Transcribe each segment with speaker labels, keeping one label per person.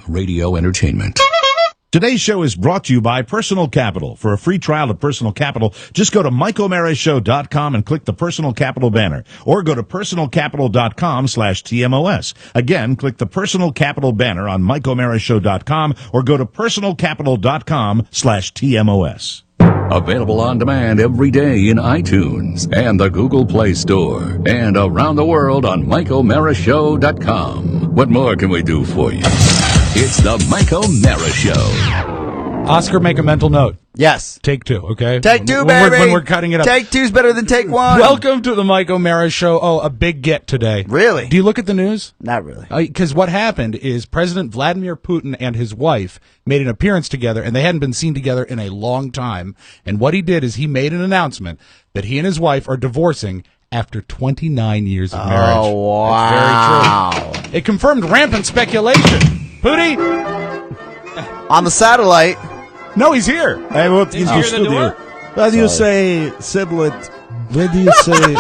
Speaker 1: Radio Entertainment.
Speaker 2: Today's show is brought to you by Personal Capital. For a free trial of Personal Capital, just go to MikeO'MaraShow.com and click the Personal Capital banner, or go to PersonalCapital.com/TMOS. Again, click the Personal Capital banner on MikeO'MaraShow.com, or go to PersonalCapital.com/TMOS.
Speaker 1: Available on demand every day in iTunes and the Google Play Store, and around the world on MikeO'MaraShow.com. What more can we do for you? It's the Mike O'Mara Show.
Speaker 3: Oscar, make a mental note.
Speaker 4: Yes.
Speaker 3: Take two, okay?
Speaker 4: Take two,
Speaker 3: when
Speaker 4: baby.
Speaker 3: When we're cutting it up.
Speaker 4: Take two's better than take one.
Speaker 3: Welcome to the Mike O'Mara Show. Oh, a big get today.
Speaker 4: Really?
Speaker 3: Do you look at the news?
Speaker 4: Not really.
Speaker 3: Because what happened is President Vladimir Putin and his wife made an appearance together, and they hadn't been seen together in a long time. And what he did is he made an announcement that he and his wife are divorcing after 29 years of marriage.
Speaker 4: Oh, wow.
Speaker 3: That's very true. It confirmed rampant speculation. Pootie?
Speaker 4: On the satellite.
Speaker 3: No, he's here.
Speaker 5: I went into the studio. Why do you say satellite? Why do you say?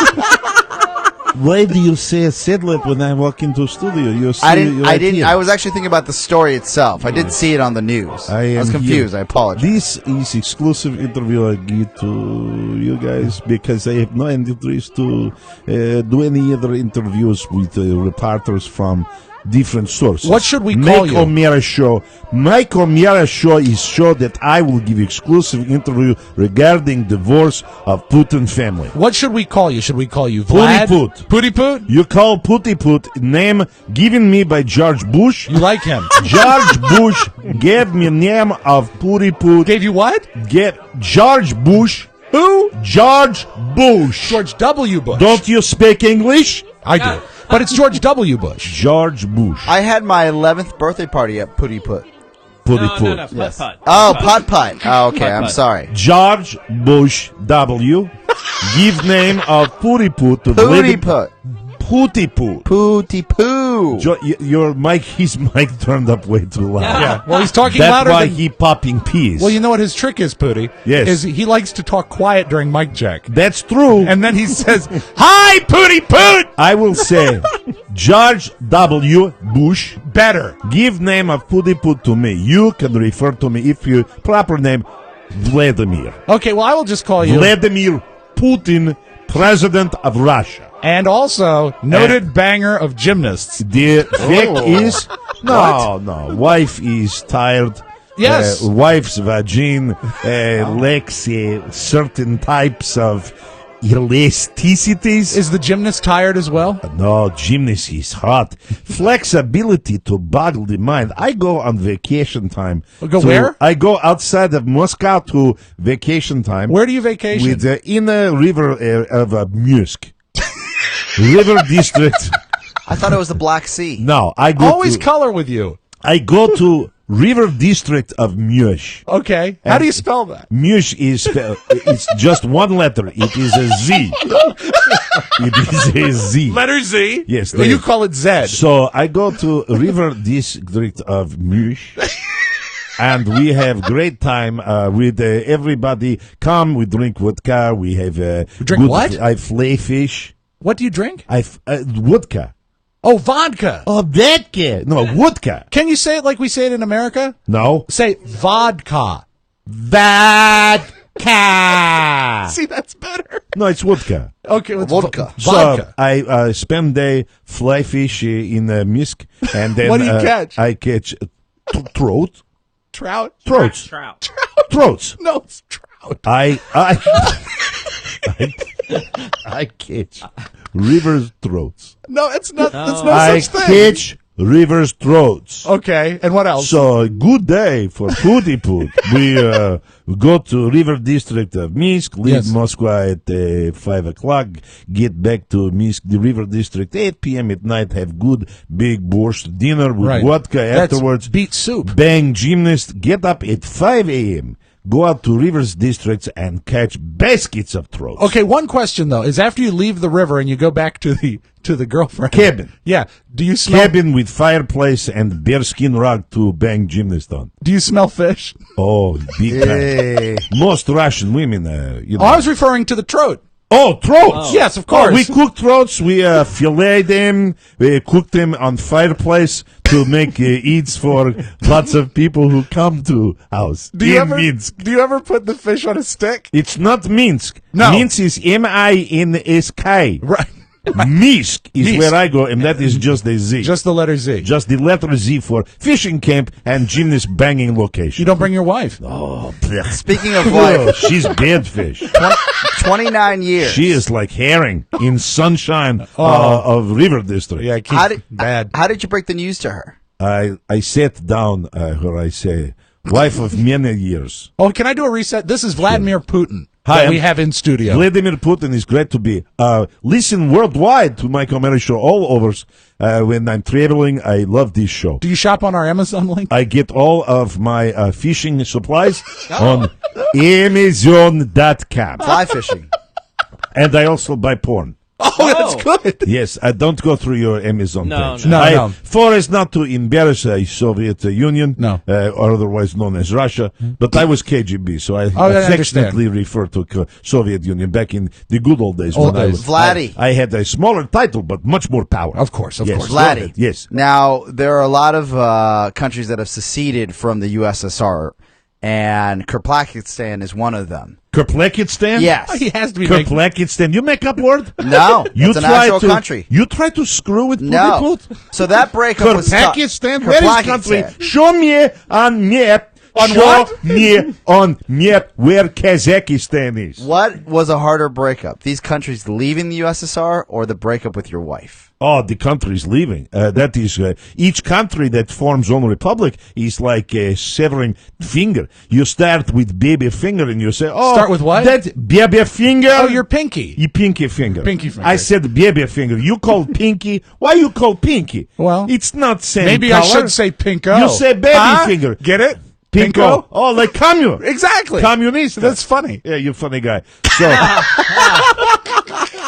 Speaker 5: Why do you say satellite when I walk into studio? You see,
Speaker 4: I didn't.
Speaker 5: Here.
Speaker 4: I was actually thinking about the story itself. I didn't see it on the news. I was confused.
Speaker 5: Here.
Speaker 4: I apologize.
Speaker 5: This is exclusive interview I give to you guys because I have no interest to do any other interviews with reporters from different sources.
Speaker 3: What should we call you?
Speaker 5: Mike O'Mara Show. Mike O'Mara Show is show that I will give exclusive interview regarding divorce of Putin family.
Speaker 3: What should we call you? Should we call you Vlad?
Speaker 5: Pooty
Speaker 3: Pooty Poot?
Speaker 5: You call Pooty Poot, name given me by George Bush.
Speaker 3: You like him?
Speaker 5: George Bush gave me name of Pooty Poot.
Speaker 3: Gave you what?
Speaker 5: Get George Bush.
Speaker 3: Who?
Speaker 5: George Bush.
Speaker 3: George W. Bush.
Speaker 5: Don't you speak English?
Speaker 3: I do. But it's George W. Bush.
Speaker 5: George Bush.
Speaker 4: I had my 11th birthday party at Putty Put.
Speaker 5: Putty
Speaker 6: No,
Speaker 5: Put.
Speaker 6: putt-putt.
Speaker 4: Oh, Putt Putt. Oh, okay. I'm
Speaker 6: Putt-putt.
Speaker 4: sorry.
Speaker 5: George Bush W. Give name of Putty Put to
Speaker 4: Putty Put.
Speaker 5: Putty Put.
Speaker 4: Pooty Poo.
Speaker 5: Your mic, his mic turned up way too loud.
Speaker 3: Yeah. Well, he's talking
Speaker 5: That's
Speaker 3: louder
Speaker 5: why
Speaker 3: than...
Speaker 5: he popping peas.
Speaker 3: Well, you know what his trick is, Pooty?
Speaker 5: Yes.
Speaker 3: Is he likes to talk quiet during mic check.
Speaker 5: That's true.
Speaker 3: And then he says, "Hi, Pooty Poot!"
Speaker 5: I will say, George W. Bush.
Speaker 3: Better.
Speaker 5: Give name of Putty Put to me. You can refer to me if your proper name, Vladimir.
Speaker 3: Okay, well, I will just call you...
Speaker 5: Vladimir Putin, President of Russia.
Speaker 3: And also, noted banger of gymnasts.
Speaker 5: The fact is, no, wife is tired.
Speaker 3: Yes.
Speaker 5: Wife's vagina lacks certain types of elasticities.
Speaker 3: Is the gymnast tired as well?
Speaker 5: No, gymnast is hot. Flexibility to boggle the mind. I go on vacation time.
Speaker 3: Where?
Speaker 5: I go outside of Moscow to vacation time.
Speaker 3: Where do you vacation?
Speaker 5: With in a river of Minsk. River district.
Speaker 4: I thought it was the Black Sea.
Speaker 5: No, I go
Speaker 3: Always
Speaker 5: to,
Speaker 3: color with you.
Speaker 5: I go to river district of Minsk.
Speaker 3: Okay. How do you spell that?
Speaker 5: Minsk is it's just one letter. It is a Z. It is a Z.
Speaker 3: Letter Z?
Speaker 5: Yes.
Speaker 3: Well, you call it Z.
Speaker 5: So I go to river district of Minsk. And we have great time with everybody. Come, we drink vodka. We have
Speaker 3: drink what?
Speaker 5: I flay fish.
Speaker 3: What do you drink?
Speaker 5: Vodka.
Speaker 3: Oh, vodka.
Speaker 5: Oh, vodka. No, vodka.
Speaker 3: Can you say it like we say it in America?
Speaker 5: No.
Speaker 3: Say vodka.
Speaker 5: Vodka.
Speaker 3: See, that's better.
Speaker 5: No, it's vodka.
Speaker 3: Okay, it's
Speaker 4: Vodka.
Speaker 3: Vodka.
Speaker 5: So I spend day fly fish in Minsk, and then
Speaker 3: What do you catch?
Speaker 5: I catch throat.
Speaker 3: Trout?
Speaker 5: Throats.
Speaker 6: Trout.
Speaker 5: Throats.
Speaker 3: No, it's trout.
Speaker 5: I catch rivers throats.
Speaker 3: No, it's not. That's no
Speaker 5: I
Speaker 3: such thing.
Speaker 5: catch rivers throats.
Speaker 3: Okay, and what else?
Speaker 5: So good day for Pooty Poot. We go to river district of Minsk, leave
Speaker 3: Yes.
Speaker 5: Moscow at 5 o'clock, get back to Minsk, the river district, 8 p.m. at night, have good big borscht dinner with
Speaker 3: Right.
Speaker 5: vodka
Speaker 3: That's
Speaker 5: afterwards.
Speaker 3: beet soup.
Speaker 5: Bang gymnast, get up at 5 a.m., go out to rivers districts and catch baskets of throats.
Speaker 3: Okay, one question though is after you leave the river and you go back to the girlfriend
Speaker 5: Cabin.
Speaker 3: Yeah, do you smell?
Speaker 5: Cabin with fireplace and bearskin rug to bang gymnast on.
Speaker 3: Do you smell fish?
Speaker 5: Oh, big time.
Speaker 4: Hey.
Speaker 5: Most Russian women,
Speaker 3: Oh, I was referring to the trout.
Speaker 5: Oh, throats!
Speaker 3: Yes, of
Speaker 5: Oh,
Speaker 3: course.
Speaker 5: we cook throats. We fillet them. We cook them on fireplace to make eats for lots of people who come to house.
Speaker 3: Do you ever
Speaker 5: Minsk.
Speaker 3: do you ever put the fish on a stick?
Speaker 5: It's not Minsk.
Speaker 3: No.
Speaker 5: Minsk is M-I-N-S-K.
Speaker 3: Right.
Speaker 5: Minsk is
Speaker 3: Minsk.
Speaker 5: where I go, and that is just a Z.
Speaker 3: Just the letter Z.
Speaker 5: Just the letter Z for fishing camp and gymnast banging location.
Speaker 3: You don't bring your wife.
Speaker 5: Oh, blech.
Speaker 4: Speaking of
Speaker 5: Oh,
Speaker 4: wife,
Speaker 5: she's bad fish.
Speaker 4: 29 years.
Speaker 5: She is like herring in sunshine of river district.
Speaker 3: Yeah,
Speaker 4: How did,
Speaker 3: bad.
Speaker 4: how did you break the news to her?
Speaker 5: I sat down her, I say, wife of many years.
Speaker 3: Oh, can I do a reset? This is Vladimir Putin
Speaker 5: Hi,
Speaker 3: that we
Speaker 5: I'm
Speaker 3: have in studio.
Speaker 5: Vladimir Putin is great to be. Listen worldwide to my comedy show all over. When I'm traveling, I love this show.
Speaker 3: Do you shop on our Amazon link?
Speaker 5: I get all of my fishing supplies on Amazon.com.
Speaker 4: Fly fishing.
Speaker 5: And I also buy porn.
Speaker 3: Oh, that's good.
Speaker 5: Yes, I don't go through your Amazon
Speaker 6: No,
Speaker 5: page.
Speaker 3: no. No.
Speaker 5: For as not to embarrass Soviet Union,
Speaker 3: No.
Speaker 5: or otherwise known as Russia, but I was KGB, so I
Speaker 3: I
Speaker 5: affectionately refer to Soviet Union back in the good old days.
Speaker 3: Old
Speaker 5: when
Speaker 3: days.
Speaker 4: Vladdy.
Speaker 5: I had a smaller title, but much more power.
Speaker 3: Of course, of
Speaker 5: Yes.
Speaker 3: course.
Speaker 4: Vladdy.
Speaker 5: Yes.
Speaker 4: Now, there are a lot of countries that have seceded from the USSR, and Kyrgyzstan is one of them.
Speaker 5: Kerplekistan?
Speaker 4: Yes.
Speaker 3: He has to be making...
Speaker 5: Kerplekistan. You make up word?
Speaker 4: No, it's an actual
Speaker 5: to,
Speaker 4: country.
Speaker 5: You try to screw with
Speaker 4: No.
Speaker 5: Put?
Speaker 4: So that breakup was tough.
Speaker 5: Kerplekistan? Where is country?
Speaker 4: Kyrgyzstan.
Speaker 5: Show me on map.
Speaker 3: On
Speaker 5: Show
Speaker 3: what?
Speaker 5: me on map where Kazakhstan is.
Speaker 4: What was a harder breakup? These countries leaving the USSR or the breakup with your wife?
Speaker 5: Oh, the country's leaving. That is, each country that forms own republic is like a severing finger. You start with baby finger and you say, oh.
Speaker 3: Start with what?
Speaker 5: That baby finger.
Speaker 3: Oh, your pinky.
Speaker 5: You pinky finger.
Speaker 3: Pinky finger.
Speaker 5: I said baby finger. You call pinky. Why you call pinky?
Speaker 3: Well,
Speaker 5: it's not same
Speaker 3: Maybe
Speaker 5: color.
Speaker 3: I should say pinko.
Speaker 5: You say baby
Speaker 3: Huh?
Speaker 5: finger.
Speaker 3: Get it?
Speaker 5: Pinko. Oh, like communist.
Speaker 3: Exactly.
Speaker 5: Communist.
Speaker 3: That's funny.
Speaker 5: Yeah, you're a funny guy. So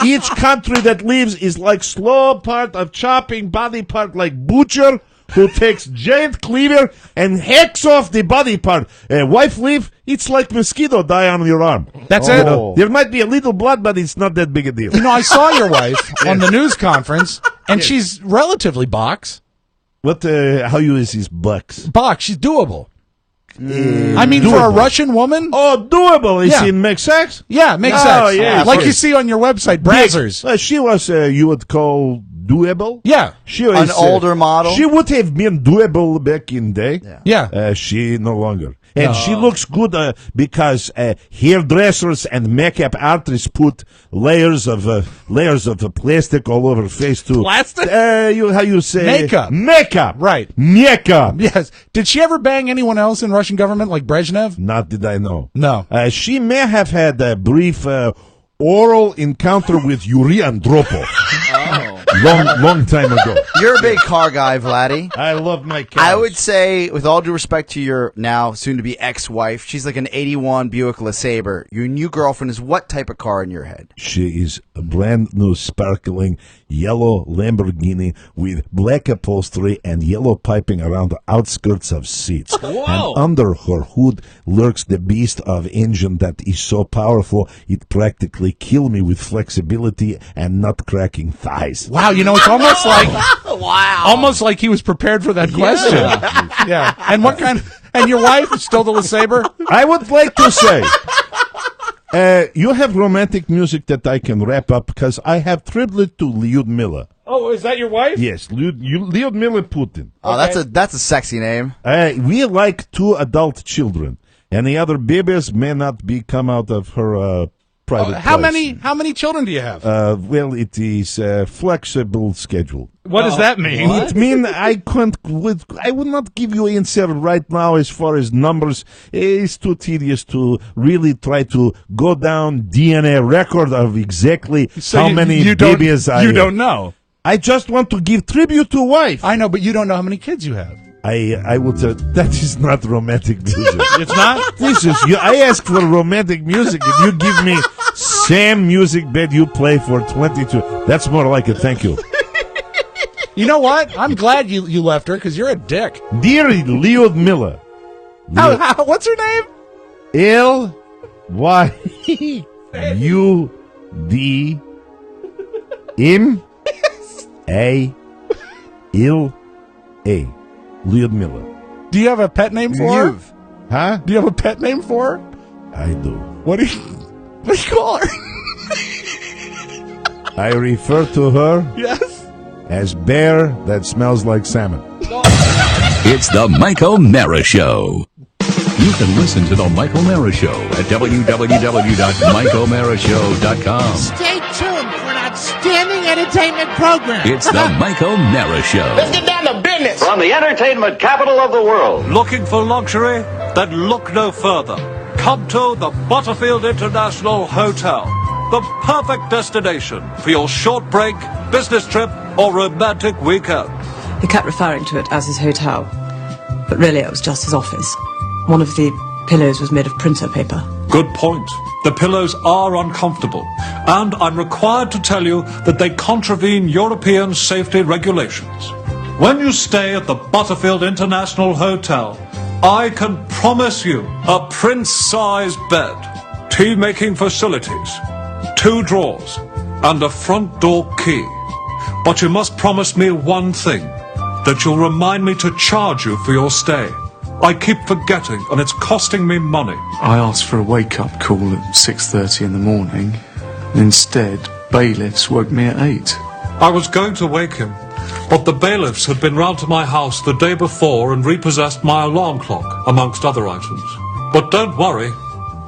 Speaker 5: each country that leaves is like slow part of chopping body part, like butcher who takes giant cleaver and hacks off the body part. Wife leave, it's like mosquito die on your arm.
Speaker 3: That's
Speaker 5: You
Speaker 3: it.
Speaker 5: know, there might be a little blood, but it's not that big a deal.
Speaker 3: You know, I saw your wife on the news conference, and she's relatively box.
Speaker 5: What? How you is his bucks?
Speaker 3: Box. She's doable. I mean, for a
Speaker 5: Doable.
Speaker 3: Russian woman?
Speaker 5: Oh, doable. Is
Speaker 3: Yeah.
Speaker 5: he make sex?
Speaker 3: Yeah, makes
Speaker 5: Oh,
Speaker 3: sense.
Speaker 5: yeah,
Speaker 3: like
Speaker 5: sure.
Speaker 3: you see on your website, Brazzers.
Speaker 5: She was, you would call doable.
Speaker 3: Yeah.
Speaker 5: She was
Speaker 4: An older model?
Speaker 5: She would have been doable back in day.
Speaker 3: Yeah.
Speaker 5: She no longer. And she looks good because hairdressers and makeup artists put layers of plastic all over her face too.
Speaker 3: Plastic?
Speaker 5: How you say
Speaker 3: Makeup.
Speaker 5: Makeup.
Speaker 3: Right.
Speaker 5: Makeup.
Speaker 3: Yes. Did she ever bang anyone else in Russian government like Brezhnev?
Speaker 5: Not that I know.
Speaker 3: No.
Speaker 5: She may have had a brief oral encounter with Yuri Andropov. Long time ago.
Speaker 4: You're a big car guy, Vladdy.
Speaker 5: I love my cars.
Speaker 4: I would say, with all due respect to your now soon-to-be ex-wife, she's like an 81 Buick LeSabre. Your new girlfriend is what type of car in your head?
Speaker 5: She is a brand new sparkling yellow Lamborghini with black upholstery and yellow piping around the outskirts of seats.
Speaker 6: Whoa.
Speaker 5: And under her hood lurks the beast of engine that is so powerful it practically kills me with flexibility and nut-cracking thighs.
Speaker 3: Wow, you know, it's almost like almost like he was prepared for that question. Yeah. And what kind and your wife is still the LeSabre?
Speaker 5: I would like to say, you have romantic music that I can wrap up because I have tribute to Lyudmila.
Speaker 3: Oh, is that your wife?
Speaker 5: Yes, Lyudmila Putin.
Speaker 4: Oh, that's a sexy name.
Speaker 5: We like 2 adult children. Any other babies may not be come out of her private
Speaker 3: How
Speaker 5: place.
Speaker 3: many children do you have?
Speaker 5: Well, it is a flexible schedule.
Speaker 3: What does that mean?
Speaker 5: It means I would not give you answer right now as far as numbers. It's too tedious to really try to go down DNA record of exactly how many babies I
Speaker 3: You don't know.
Speaker 5: I just want to give tribute to wife.
Speaker 3: I know, but you don't know how many kids you have.
Speaker 5: I would say that is not romantic music.
Speaker 3: It's not?
Speaker 5: This is you. I ask for romantic music, and you give me same music that you play for 22. That's more like a thank you.
Speaker 3: You know what? I'm glad you left her because you're a dick.
Speaker 5: Dear Lyudmila,
Speaker 3: What's her name?
Speaker 5: Lyudmila. D M A L A. Lyudmila.
Speaker 3: Do you have a pet name for her?
Speaker 5: Huh?
Speaker 3: Do you have a pet name for her?
Speaker 5: I do.
Speaker 3: What do you call her?
Speaker 5: I refer to her
Speaker 3: Yes.
Speaker 5: as bear that smells like salmon.
Speaker 1: It's the Mike O'Mara Show. You can listen to the Mike O'Mara Show at www.mikeomarashow.com.
Speaker 6: Stay tuned for an outstanding entertainment program.
Speaker 1: It's the Mike O'Mara Show.
Speaker 6: Let's get down to business.
Speaker 7: From the entertainment capital of the world.
Speaker 8: Looking for luxury? Then look no further. Come to the Butterfield International Hotel. The perfect destination for your short break, business trip, or romantic weekend.
Speaker 9: He kept referring to it as his hotel, but really it was just his office. One of the pillows was made of printer paper.
Speaker 8: Good point. The pillows are uncomfortable, and I'm required to tell you that they contravene European safety regulations. When you stay at the Butterfield International Hotel, I can promise you a prince-sized bed, tea-making facilities, 2 drawers, and a front door key. But you must promise me one thing, that you'll remind me to charge you for your stay. I keep forgetting, and it's costing me money.
Speaker 10: I asked for a wake-up call at 6:30 in the morning. Instead, bailiffs woke me at 8.
Speaker 8: I was going to wake him, but the bailiffs had been round to my house the day before and repossessed my alarm clock, amongst other items. But don't worry,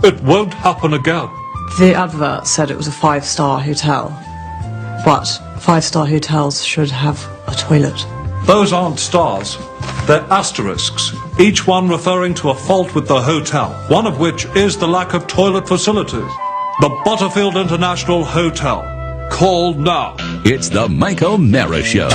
Speaker 8: it won't happen again.
Speaker 9: The advert said it was a 5-star hotel, but 5-star hotels should have a toilet.
Speaker 8: Those aren't stars, they're asterisks, each one referring to a fault with the hotel, one of which is the lack of toilet facilities. The Butterfield International Hotel. Call now.
Speaker 1: It's the Mike O'Mara Show.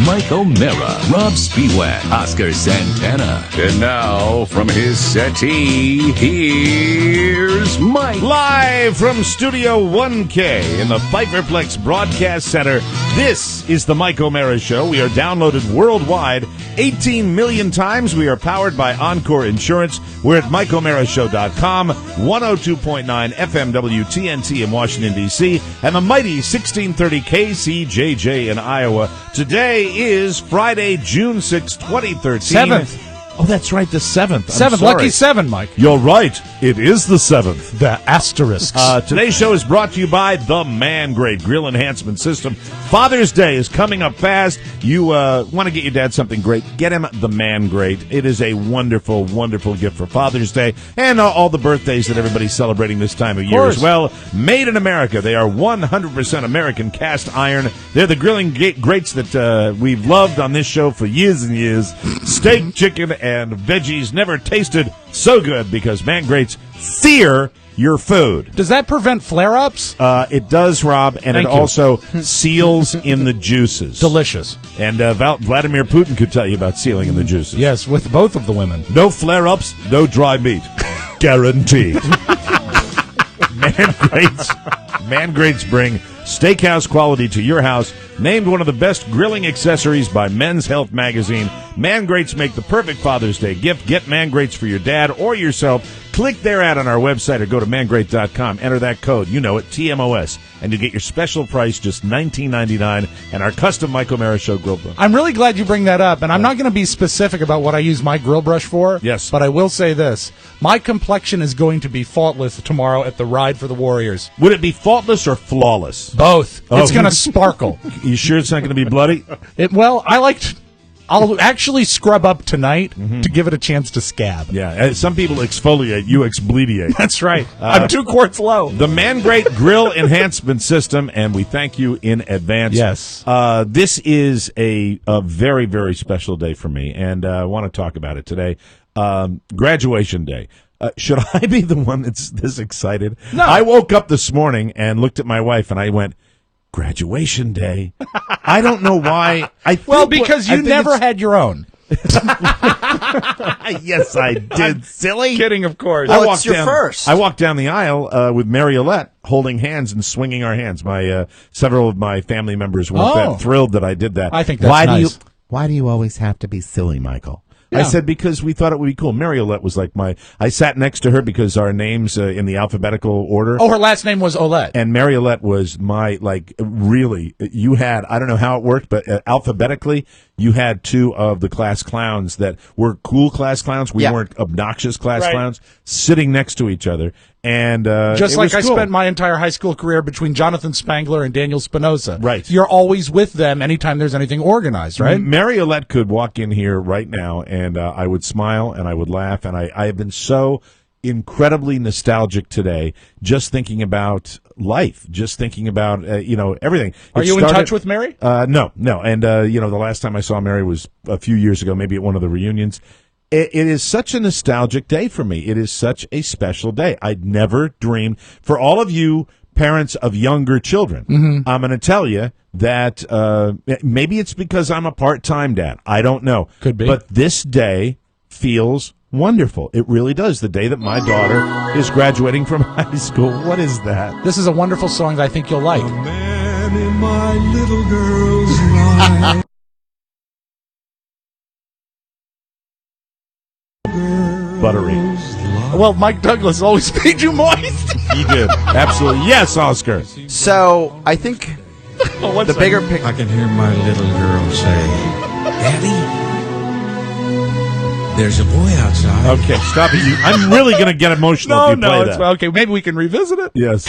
Speaker 1: Mike O'Mara, Rob Spiewak, Oscar Santana. And now, from his settee, here's Mike.
Speaker 2: Live from Studio 1K in the Pfeifferplex Broadcast Center, this is the Mike O'Mara Show. We are downloaded worldwide 18 million times. We are powered by Encore Insurance. We're at MikeO'MaraShow.com, 102.9 FM WTNT in Washington, D.C., and the mighty 1630 KCJJ in Iowa. Today is Friday, June 6, 2013.
Speaker 3: 7th.
Speaker 2: Oh, that's right, the 7th.
Speaker 3: 7th, lucky 7, Mike.
Speaker 2: You're right. It is the 7th.
Speaker 3: The asterisks.
Speaker 2: Today's show is brought to you by the Man Grade Grill Enhancement System. Father's Day is coming up fast. You want to get your dad something great, get him the Man Grade. It is a wonderful, wonderful gift for Father's Day and all the birthdays that everybody's celebrating this time of year as well. Made in America. They are 100% American cast iron. They're the grilling greats that we've loved on this show for years and years. Steak, chicken, and veggies never tasted so good because Man Grates sear your food.
Speaker 3: Does that prevent flare-ups?
Speaker 2: It does, Rob, and
Speaker 3: Thank
Speaker 2: it
Speaker 3: you.
Speaker 2: also seals in the juices.
Speaker 3: Delicious.
Speaker 2: And Vladimir Putin could tell you about sealing in the juices.
Speaker 3: Yes, with both of the women.
Speaker 2: No flare-ups, no dry meat. Guaranteed. Man Grates bring steakhouse quality to your house. Named one of the best grilling accessories by Men's Health magazine. Man Grates make the perfect Father's Day gift. Get Man Grates for your dad or yourself. Click their ad on our website or go to mangrate.com. Enter that code, you know it, TMOS, and you get your special price, just $19.99, and our custom Mike O'Mara Show grill brush.
Speaker 3: I'm really glad you bring that up, and I'm not going to be specific about what I use my grill brush for.
Speaker 2: Yes.
Speaker 3: But I will say this. My complexion is going to be faultless tomorrow at the Ride for the Warriors.
Speaker 2: Would it be faultless or flawless?
Speaker 3: Both.
Speaker 2: Oh.
Speaker 3: It's going to sparkle.
Speaker 2: You sure it's not going to be bloody?
Speaker 3: I'll actually scrub up tonight to give it a chance to scab.
Speaker 2: Yeah, some people exfoliate, you exblediate.
Speaker 3: That's right. I'm 2 quarts low.
Speaker 2: The Man Grate Grill Enhancement System, and we thank you in advance.
Speaker 3: Yes.
Speaker 2: This is a very, very special day for me, and I want to talk about it today. Graduation day. Should I be the one that's this excited?
Speaker 3: No.
Speaker 2: I woke up this morning and looked at my wife, and I went, graduation day. I don't know why.
Speaker 3: Because you never had your own.
Speaker 2: Yes, I did. Silly.
Speaker 3: Kidding, of course.
Speaker 4: Well, it's your first.
Speaker 2: I walked down the aisle with Mariolette, holding hands and swinging our hands. My several of my family members weren't that thrilled that I did that.
Speaker 3: I think that's nice.
Speaker 5: Why do you always have to be silly, Michael?
Speaker 2: I said because we thought it would be cool. Mariolette was like I sat next to her because our names in the alphabetical order.
Speaker 3: Oh, her last name was Olette.
Speaker 2: And Mariolette was my, really, you had, I don't know how it worked, but alphabetically, you had two of the class clowns that were cool class clowns. We weren't obnoxious class clowns sitting next to each other. And
Speaker 3: just like I
Speaker 2: cool.
Speaker 3: spent my entire high school career between Jonathan Spangler and Daniel Spinoza.
Speaker 2: Right.
Speaker 3: You're always with them anytime there's anything organized, right?
Speaker 2: Mariolette could walk in here right now, and I would smile, and I would laugh, and I have been so incredibly nostalgic today, just thinking about life, just thinking about everything.
Speaker 3: Are you in touch with Mary?
Speaker 2: No, and the last time I saw Mary was a few years ago, maybe at one of the reunions. It is such a nostalgic day for me. It is such a special day. I'd never dreamed. For all of you parents of younger children, I'm going to tell you that maybe it's because I'm a part-time dad. I don't know.
Speaker 3: Could be.
Speaker 2: But this day feels wonderful. It really does. The day that my daughter is graduating from high school. What is that?
Speaker 3: This is a wonderful song that I think you'll like.
Speaker 10: A man in my little girl's life.
Speaker 2: Buttery.
Speaker 3: Well, Mike Douglas always made you moist.
Speaker 2: He did. Absolutely. Yes, Oscar.
Speaker 4: So I think the bigger picture.
Speaker 6: I can hear my little girl say, Daddy, there's a boy outside.
Speaker 2: Okay, stop it. I'm really going to get emotional if you play that.
Speaker 3: Okay, maybe we can revisit it.
Speaker 2: Yes.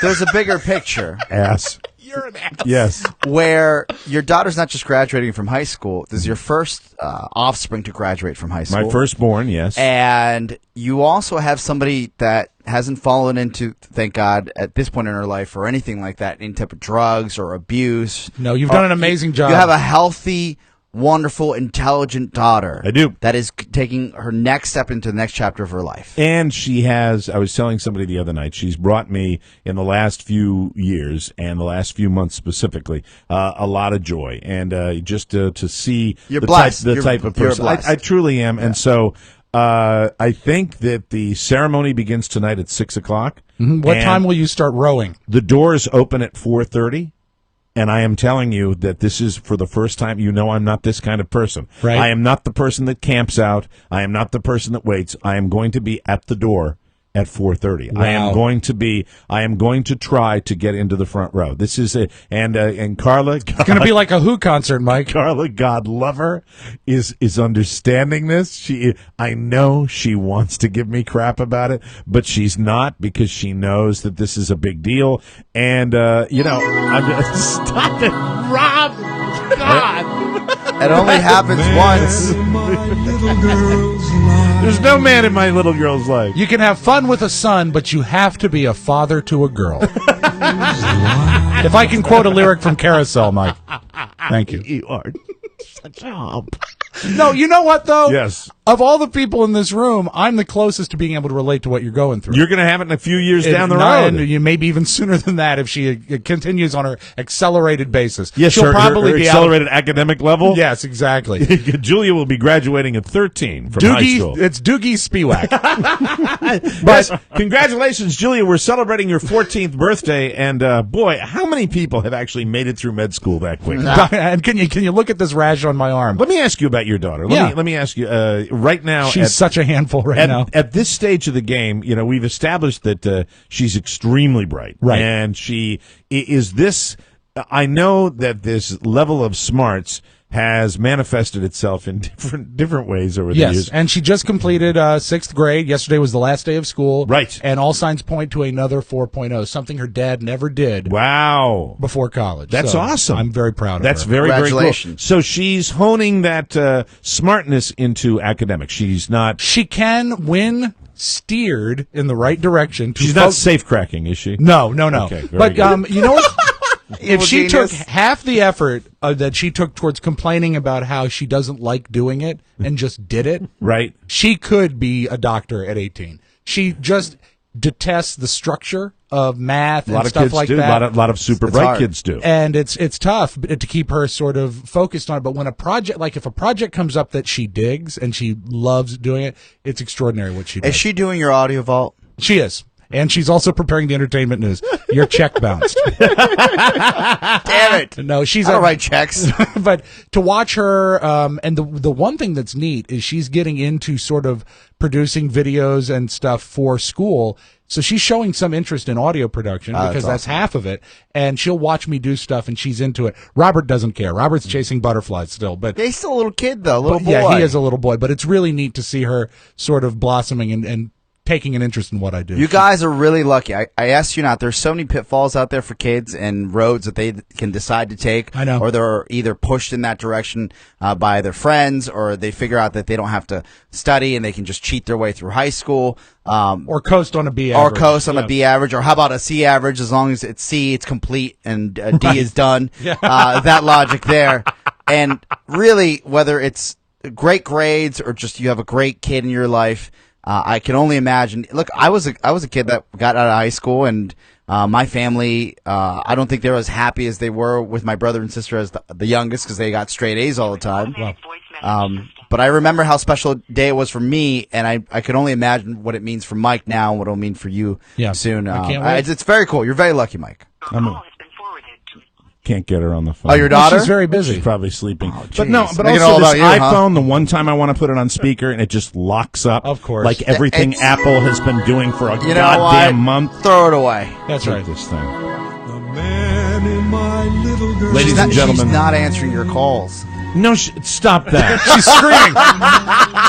Speaker 4: There's a bigger picture.
Speaker 2: Ass.
Speaker 3: You're an ass.
Speaker 2: Yes.
Speaker 4: Where your daughter's not just graduating from high school. This is your first offspring to graduate from high school.
Speaker 2: My firstborn, yes.
Speaker 4: And you also have somebody that hasn't fallen into, thank God, at this point in her life or anything like that, any type of drugs or abuse.
Speaker 3: No, you've done an amazing job.
Speaker 4: You have a healthy, wonderful, intelligent daughter.
Speaker 2: I do.
Speaker 4: That is taking her next step into the next chapter of her life.
Speaker 2: And she has, I was telling somebody the other night, she's brought me in the last few years and the last few months specifically, a lot of joy. And just to see
Speaker 4: You're
Speaker 2: the
Speaker 4: blessed.
Speaker 2: type of
Speaker 4: You're
Speaker 2: person.
Speaker 4: blessed.
Speaker 2: I truly am. Yeah. And so I think that the ceremony begins tonight at 6 o'clock.
Speaker 3: Mm-hmm. What time will you start rowing?
Speaker 2: The doors open at 4:30. And I am telling you that this is for the first time. You know I'm not this kind of person.
Speaker 3: Right.
Speaker 2: I am not the person that camps out. I am not the person that waits. I am going to be at the door at 4:30.
Speaker 3: Wow.
Speaker 2: I am going to try to get into the front row. This is and Carla.
Speaker 3: It's going to be like a Who concert, Mike.
Speaker 2: Carla, God love her, is understanding this. I know she wants to give me crap about it, but she's not, because she knows that this is a big deal. And I'm just stop it, Rob. God.
Speaker 4: It only happens once.
Speaker 2: There's no man in my little girl's life.
Speaker 3: You can have fun with a son, but you have to be a father to a girl. If I can quote a lyric from Carousel, Mike. Thank you.
Speaker 2: You are such a hump.
Speaker 3: No, you know what, though?
Speaker 2: Yes.
Speaker 3: Of all the people in this room, I'm the closest to being able to relate to what you're going through.
Speaker 2: You're going to have it in a few years down the road.
Speaker 3: And you maybe even sooner than that if she continues on her accelerated basis.
Speaker 2: Yes,
Speaker 3: she'll probably
Speaker 2: her
Speaker 3: be
Speaker 2: accelerated academic level.
Speaker 3: Yes, exactly.
Speaker 2: Julia will be graduating at 13 from high school.
Speaker 3: It's Doogie Spiewak.
Speaker 2: But congratulations, Julia. We're celebrating your 14th birthday, and boy, how many people have actually made it through med school that quick?
Speaker 3: And can you look at this rash on my arm?
Speaker 2: Let me ask you about your daughter. Let me ask you right now.
Speaker 3: She's such a handful now.
Speaker 2: At this stage of the game, we've established that she's extremely bright.
Speaker 3: Right.
Speaker 2: And she is this. I know that this level of smarts has manifested itself in different ways over the years.
Speaker 3: Yes, and she just completed 6th grade. Yesterday was the last day of school.
Speaker 2: Right.
Speaker 3: And all signs point to another 4.0, something her dad never did.
Speaker 2: Wow.
Speaker 3: Before college.
Speaker 2: That's
Speaker 3: So
Speaker 2: awesome.
Speaker 3: I'm very proud of
Speaker 2: That's
Speaker 3: her.
Speaker 2: very, very cool.
Speaker 4: Congratulations.
Speaker 2: So she's honing that smartness into academics. She's not.
Speaker 3: She can win steered in the right direction.
Speaker 2: She's not safe cracking, is she?
Speaker 3: No.
Speaker 2: Okay, very
Speaker 3: But
Speaker 2: good.
Speaker 3: You know what? If she took
Speaker 4: genius.
Speaker 3: half the effort that she took towards complaining about how she doesn't like doing it and just did it,
Speaker 2: Right.
Speaker 3: she could be a doctor at 18. She just detests the structure of math
Speaker 2: A lot
Speaker 3: and
Speaker 2: of
Speaker 3: stuff
Speaker 2: kids
Speaker 3: like
Speaker 2: do.
Speaker 3: that.
Speaker 2: A lot of super
Speaker 4: It's
Speaker 2: bright
Speaker 4: hard.
Speaker 2: kids do.
Speaker 3: And it's tough to keep her sort of focused on it. But when if a project comes up that she digs and she loves doing it, it's extraordinary what she does.
Speaker 4: Is she doing your audio vault?
Speaker 3: She is. And she's also preparing the entertainment news. Your check bounced.
Speaker 4: Damn it!
Speaker 3: No, she's
Speaker 4: I don't write checks.
Speaker 3: But to watch her, and the one thing that's neat is she's getting into sort of producing videos and stuff for school. So she's showing some interest in audio production because that's
Speaker 4: awesome.
Speaker 3: half of it. And she'll watch me do stuff, and she's into it. Robert doesn't care. Robert's chasing butterflies still, but
Speaker 4: He's still a little kid, though, little boy.
Speaker 3: yeah, he is a little boy. But it's really neat to see her sort of blossoming and taking an interest in what I do.
Speaker 4: You guys are really lucky. I asked you not. There's so many pitfalls out there for kids and roads that they can decide to take.
Speaker 3: I know.
Speaker 4: Or they're either pushed in that direction by their friends, or they figure out that they don't have to study and they can just cheat their way through high school.
Speaker 3: Or coast on a B average.
Speaker 4: Or coast on a B average. Or how about a C average? As long as it's C, it's complete, and D is done. That logic there. And really, whether it's great grades or just you have a great kid in your life, I can only imagine. Look, I was a kid that got out of high school, and my family, I don't think they were as happy as they were with my brother and sister as the youngest, because they got straight A's all the time. But I remember how special a day it was for me, and I could only imagine what it means for Mike now and what it'll mean for you soon.
Speaker 3: I can't wait.
Speaker 4: It's very cool. You're very lucky, Mike.
Speaker 5: Can't get her on the phone.
Speaker 4: Oh, your daughter?
Speaker 3: She's very busy.
Speaker 5: She's probably sleeping.
Speaker 4: But
Speaker 5: no, but
Speaker 4: Make it
Speaker 5: also
Speaker 4: all
Speaker 5: this
Speaker 4: about you, huh?
Speaker 5: iPhone, the one time I want to put it on speaker and it just locks up.
Speaker 3: Of course.
Speaker 5: Like everything
Speaker 4: It's-
Speaker 5: Apple has been doing for a
Speaker 4: You know what?
Speaker 5: goddamn month.
Speaker 4: Throw it away.
Speaker 3: That's
Speaker 5: Look
Speaker 3: right.
Speaker 5: at this thing.
Speaker 4: She's
Speaker 5: Ladies
Speaker 4: not,
Speaker 5: and gentlemen.
Speaker 4: she's not answering your calls.
Speaker 5: No, stop that.
Speaker 3: She's screaming.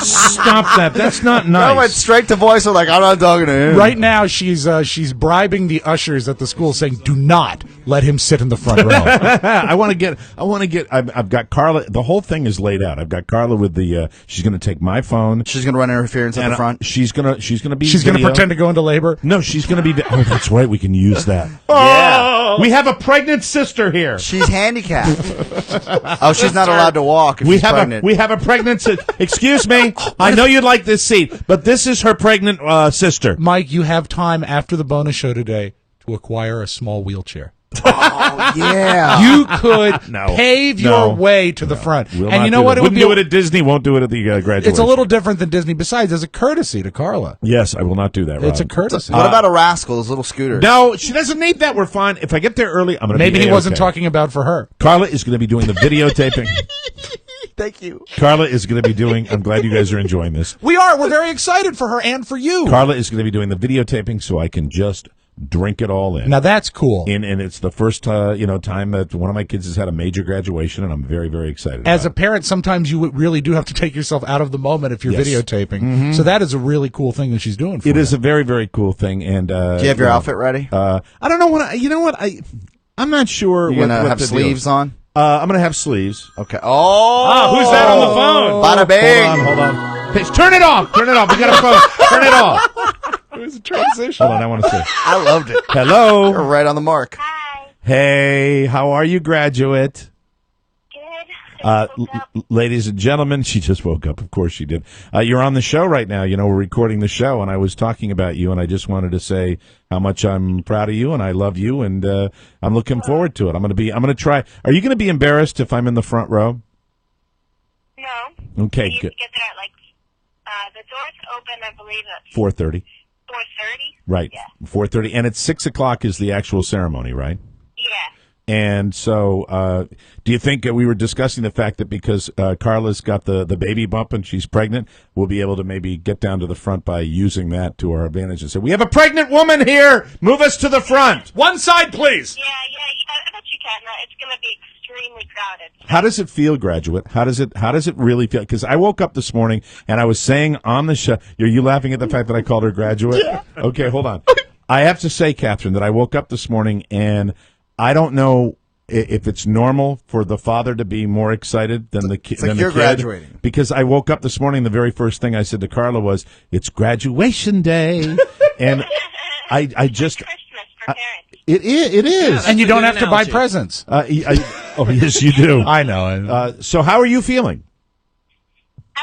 Speaker 5: Stop that. That's not
Speaker 4: I went
Speaker 5: nice.
Speaker 4: straight to voice. I'm like, I'm not talking to him.
Speaker 3: Right now, she's bribing the ushers at the school, saying, "Do not let him sit in the front row."
Speaker 5: I want to get. I've got Carla. The whole thing is laid out. I've got Carla with the. She's going to take my phone.
Speaker 4: She's going to run interference at
Speaker 5: And
Speaker 4: the front.
Speaker 5: She's gonna be.
Speaker 3: She's going to
Speaker 5: video.
Speaker 3: pretend to go into labor.
Speaker 5: No, she's going to be. Oh, that's right. We can use that.
Speaker 4: Yeah.
Speaker 5: We have a pregnant sister here.
Speaker 4: She's handicapped. Oh, she's not allowed to walk if she's pregnant.
Speaker 5: We have a pregnant sister. Excuse me. I know you'd like this seat, but this is her pregnant sister.
Speaker 3: Mike, you have time after the bonus show today to acquire a small wheelchair.
Speaker 4: Oh, yeah.
Speaker 3: You could
Speaker 5: No.
Speaker 3: pave
Speaker 5: No.
Speaker 3: your way to the front.
Speaker 5: We'll
Speaker 3: And
Speaker 5: not
Speaker 3: you know
Speaker 5: do
Speaker 3: what?
Speaker 5: that.
Speaker 3: It would
Speaker 5: Wouldn't
Speaker 3: be
Speaker 5: do it at Disney. Won't do it at the graduation.
Speaker 3: it's a little different than Disney. Besides, as a courtesy to Carla.
Speaker 5: Yes, I will not do that.
Speaker 3: It's a
Speaker 5: Rob.
Speaker 3: courtesy.
Speaker 4: What about a rascal, those little scooters?
Speaker 5: No, she doesn't need that. We're fine. If I get there early, I'm going to.
Speaker 3: Maybe
Speaker 5: be
Speaker 3: he wasn't
Speaker 5: A-okay.
Speaker 3: talking about for her.
Speaker 5: Carla is going to be doing the videotaping.
Speaker 4: Thank you.
Speaker 5: Carla is going to be doing. I'm glad you guys are enjoying this.
Speaker 3: We are. We're very excited for her and for you.
Speaker 5: Carla is going to be doing the videotaping, so I can just drink it all in.
Speaker 3: Now that's cool.
Speaker 5: And it's the first time that one of my kids has had a major graduation, and I'm very, very excited.
Speaker 3: As a
Speaker 5: about
Speaker 3: parent, sometimes you really do have to take yourself out of the moment if you're
Speaker 5: Yes.
Speaker 3: videotaping. So that is a really cool thing that she's doing for
Speaker 5: it. It
Speaker 3: you.
Speaker 5: is a very, very cool thing. And
Speaker 4: Do you have your outfit ready?
Speaker 5: I don't know what. You know what? I'm not sure.
Speaker 4: You're
Speaker 5: what,
Speaker 4: going to
Speaker 5: what
Speaker 4: have
Speaker 5: the deal
Speaker 4: sleeves
Speaker 5: is.
Speaker 4: on?
Speaker 5: I'm going to have sleeves.
Speaker 4: Okay. Oh!
Speaker 5: Who's that on the phone?
Speaker 4: Bada bing!
Speaker 5: Hold on. Hey, turn it off. Turn it off. We got a phone. Turn it off.
Speaker 3: It was a transition.
Speaker 5: Hold on. I want to say.
Speaker 4: I loved it. You're
Speaker 5: Hello.
Speaker 4: right on the mark.
Speaker 11: Hi.
Speaker 5: Hey, how are you, graduate?
Speaker 11: Good.
Speaker 5: Ladies and gentlemen, she just woke up. Of course she did. You're on the show right now. You know, we're recording the show, and I was talking about you, and I just wanted to say how much I'm proud of you, and I love you, and I'm looking forward to it. I'm going to try. Are you going to be embarrassed if I'm in the front row?
Speaker 11: No.
Speaker 5: Okay,
Speaker 11: You
Speaker 5: good.
Speaker 11: get there at the doors open, I believe, at
Speaker 5: 4:30.
Speaker 11: 4:30.
Speaker 5: Right.
Speaker 11: Yeah.
Speaker 5: 4:30, and it's 6:00 is the actual ceremony, right?
Speaker 11: Yeah.
Speaker 5: And so, do you think we were discussing the fact that because Carla's got the baby bump and she's pregnant, we'll be able to maybe get down to the front by using that to our advantage and say, "We have a pregnant woman here. Move us to the front.
Speaker 3: One side, please.
Speaker 11: Yeah. I bet you can. It's going to be extremely crowded.
Speaker 5: How does it feel, graduate? How does it really feel? Because I woke up this morning and I was saying on the show, are you laughing at the fact that I called her graduate? Yeah. Okay, hold on. I have to say, Catherine, that I woke up this morning and I don't know if it's normal for the father to be more excited than the kid.
Speaker 4: It's like you're graduating.
Speaker 5: Because I woke up this morning, the very first thing I said to Carla was, "It's graduation day," and I just.
Speaker 11: Christmas for parents.
Speaker 5: It is.
Speaker 3: And you don't have to buy presents.
Speaker 5: Oh, yes, you do.
Speaker 3: I know.
Speaker 5: So how are you feeling?
Speaker 11: I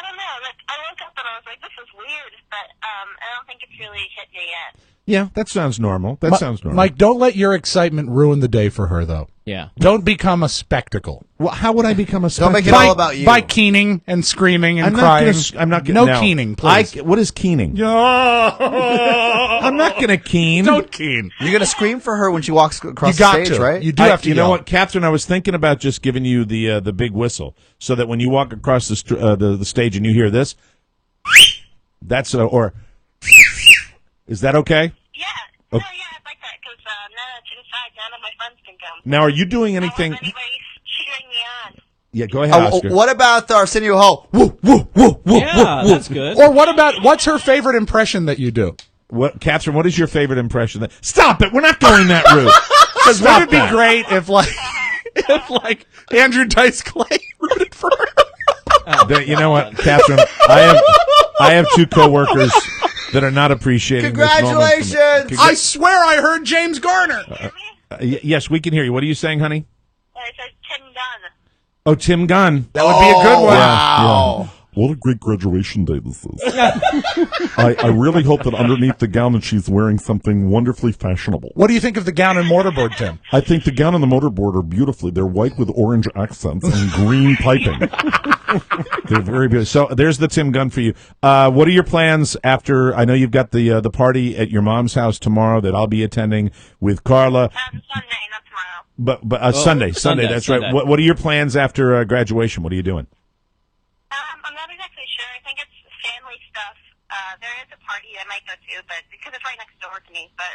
Speaker 11: don't know. I woke up and I was like, this is weird, but I don't think it's really hit me yet.
Speaker 5: Yeah, that sounds normal. Sounds normal.
Speaker 3: Mike, don't let your excitement ruin the day for her, though.
Speaker 12: Yeah.
Speaker 3: Don't become a spectacle.
Speaker 5: Well, how would I become a
Speaker 4: Don't make it
Speaker 5: spectacle?
Speaker 4: all about you.
Speaker 3: By keening and screaming and
Speaker 5: I'm
Speaker 3: crying.
Speaker 5: I'm not
Speaker 3: No
Speaker 5: now,
Speaker 3: keening, please.
Speaker 5: What is keening?
Speaker 2: I'm not going to keen.
Speaker 3: Don't keen.
Speaker 4: You're gonna scream for her when she walks across
Speaker 3: You got
Speaker 4: the stage,
Speaker 3: to.
Speaker 4: right?
Speaker 3: You do have to.
Speaker 2: You know
Speaker 3: yell.
Speaker 2: what, Catherine? I was thinking about just giving you the big whistle, so that when you walk across the stage and you hear this, that's or is that okay?
Speaker 11: Yeah.
Speaker 2: Oh.
Speaker 11: No, yeah, I'd like that because now that it's inside, none of my friends can come.
Speaker 2: Now, are you doing
Speaker 11: I
Speaker 2: anything?
Speaker 11: don't want anybody cheering me on.
Speaker 2: Yeah, go ahead, Oscar.
Speaker 4: What about Arsenio Hall? Woo, woo, woo, woo,
Speaker 12: Yeah,
Speaker 4: woo,
Speaker 12: that's
Speaker 4: woo.
Speaker 12: good.
Speaker 3: Or what about what's her favorite impression that you do?
Speaker 2: What, Catherine? What is your favorite impression? Stop it! We're not going that route.
Speaker 3: Because wouldn't it be great if like Andrew Dice Clay rooted for her?
Speaker 2: You know what, Catherine? I have two coworkers that are not appreciating this moment.
Speaker 4: Congratulations!
Speaker 3: I swear I heard James Garner.
Speaker 2: Yes, we can hear you. What are you saying, honey?
Speaker 11: It says Tim Dunn.
Speaker 2: Oh, Tim Gunn.
Speaker 3: That would be a good one.
Speaker 4: Wow.
Speaker 5: What a great graduation day this is. I really hope that underneath the gown that she's wearing something wonderfully fashionable.
Speaker 3: What do you think of the gown and mortarboard, Tim?
Speaker 5: I think the gown and the motorboard are beautifully. They're white with orange accents and green piping.
Speaker 2: They're very good. So there's the Tim Gunn for you. What are your plans after? I know you've got the party at your mom's house tomorrow that I'll be attending with Carla.
Speaker 11: Sunday, not tomorrow.
Speaker 2: But Sunday.
Speaker 12: Sunday,
Speaker 2: That's
Speaker 12: Sunday.
Speaker 2: right. What are your plans after graduation? What are you doing?
Speaker 11: I'm not exactly sure. I think it's family stuff. There is a party I might go to, but because it's right next door to me. But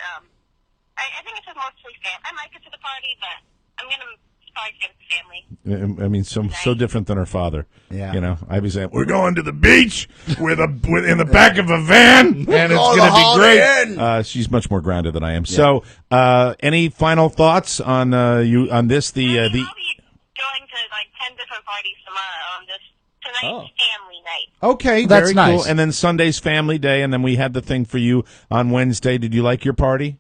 Speaker 11: I think it's just mostly family. I might go to the party, but I'm gonna probably stay with the family.
Speaker 2: I mean, so different than her father.
Speaker 4: Yeah.
Speaker 2: You know, I'd be saying, we're going to the beach with in the back of a van, and it's going to be great. She's much more grounded than I am. Yeah. So, any final thoughts on you on this?
Speaker 11: I'll be going to like 10 different parties tomorrow on this tonight's family night.
Speaker 2: Okay,
Speaker 3: That's
Speaker 2: very
Speaker 3: nice.
Speaker 2: cool. And then Sunday's family day, and then we had the thing for you on Wednesday. Did you like your party?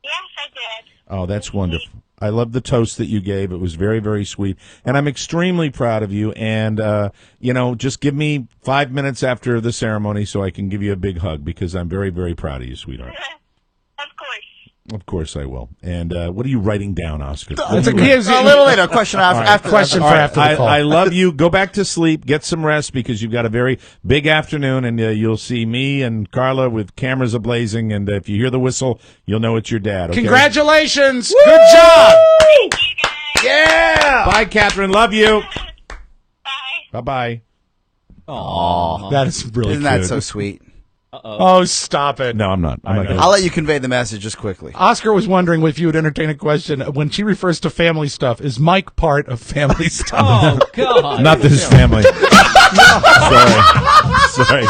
Speaker 11: Yes, I did.
Speaker 2: Oh, that's wonderful. I love the toast that you gave. It was very, very sweet. And I'm extremely proud of you. And, just give me 5 minutes after the ceremony so I can give you a big hug because I'm very, very proud of you, sweetheart.
Speaker 11: Of course.
Speaker 2: Of course I will. And what are you writing down, Oscar?
Speaker 4: A little later. Question after.
Speaker 3: Question for after the call.
Speaker 2: I love you. Go back to sleep. Get some rest because you've got a very big afternoon, and you'll see me and Carla with cameras ablazing. And if you hear the whistle, you'll know it's your dad. Okay?
Speaker 3: Congratulations!
Speaker 2: Woo!
Speaker 3: Good job.
Speaker 11: Thank you, guys.
Speaker 2: Yeah. Bye, Catherine. Love you.
Speaker 11: Bye.
Speaker 2: Bye.
Speaker 12: Aw.
Speaker 3: That is really
Speaker 4: Isn't
Speaker 3: cute.
Speaker 4: that so sweet?
Speaker 3: Oh, stop it.
Speaker 2: No, I'm not. I'm not gonna.
Speaker 4: I'll let you convey the message just quickly.
Speaker 3: Oscar was wondering if you would entertain a question. When she refers to family stuff, is Mike part of family stuff?
Speaker 12: Oh, God.
Speaker 2: Not this family. Sorry.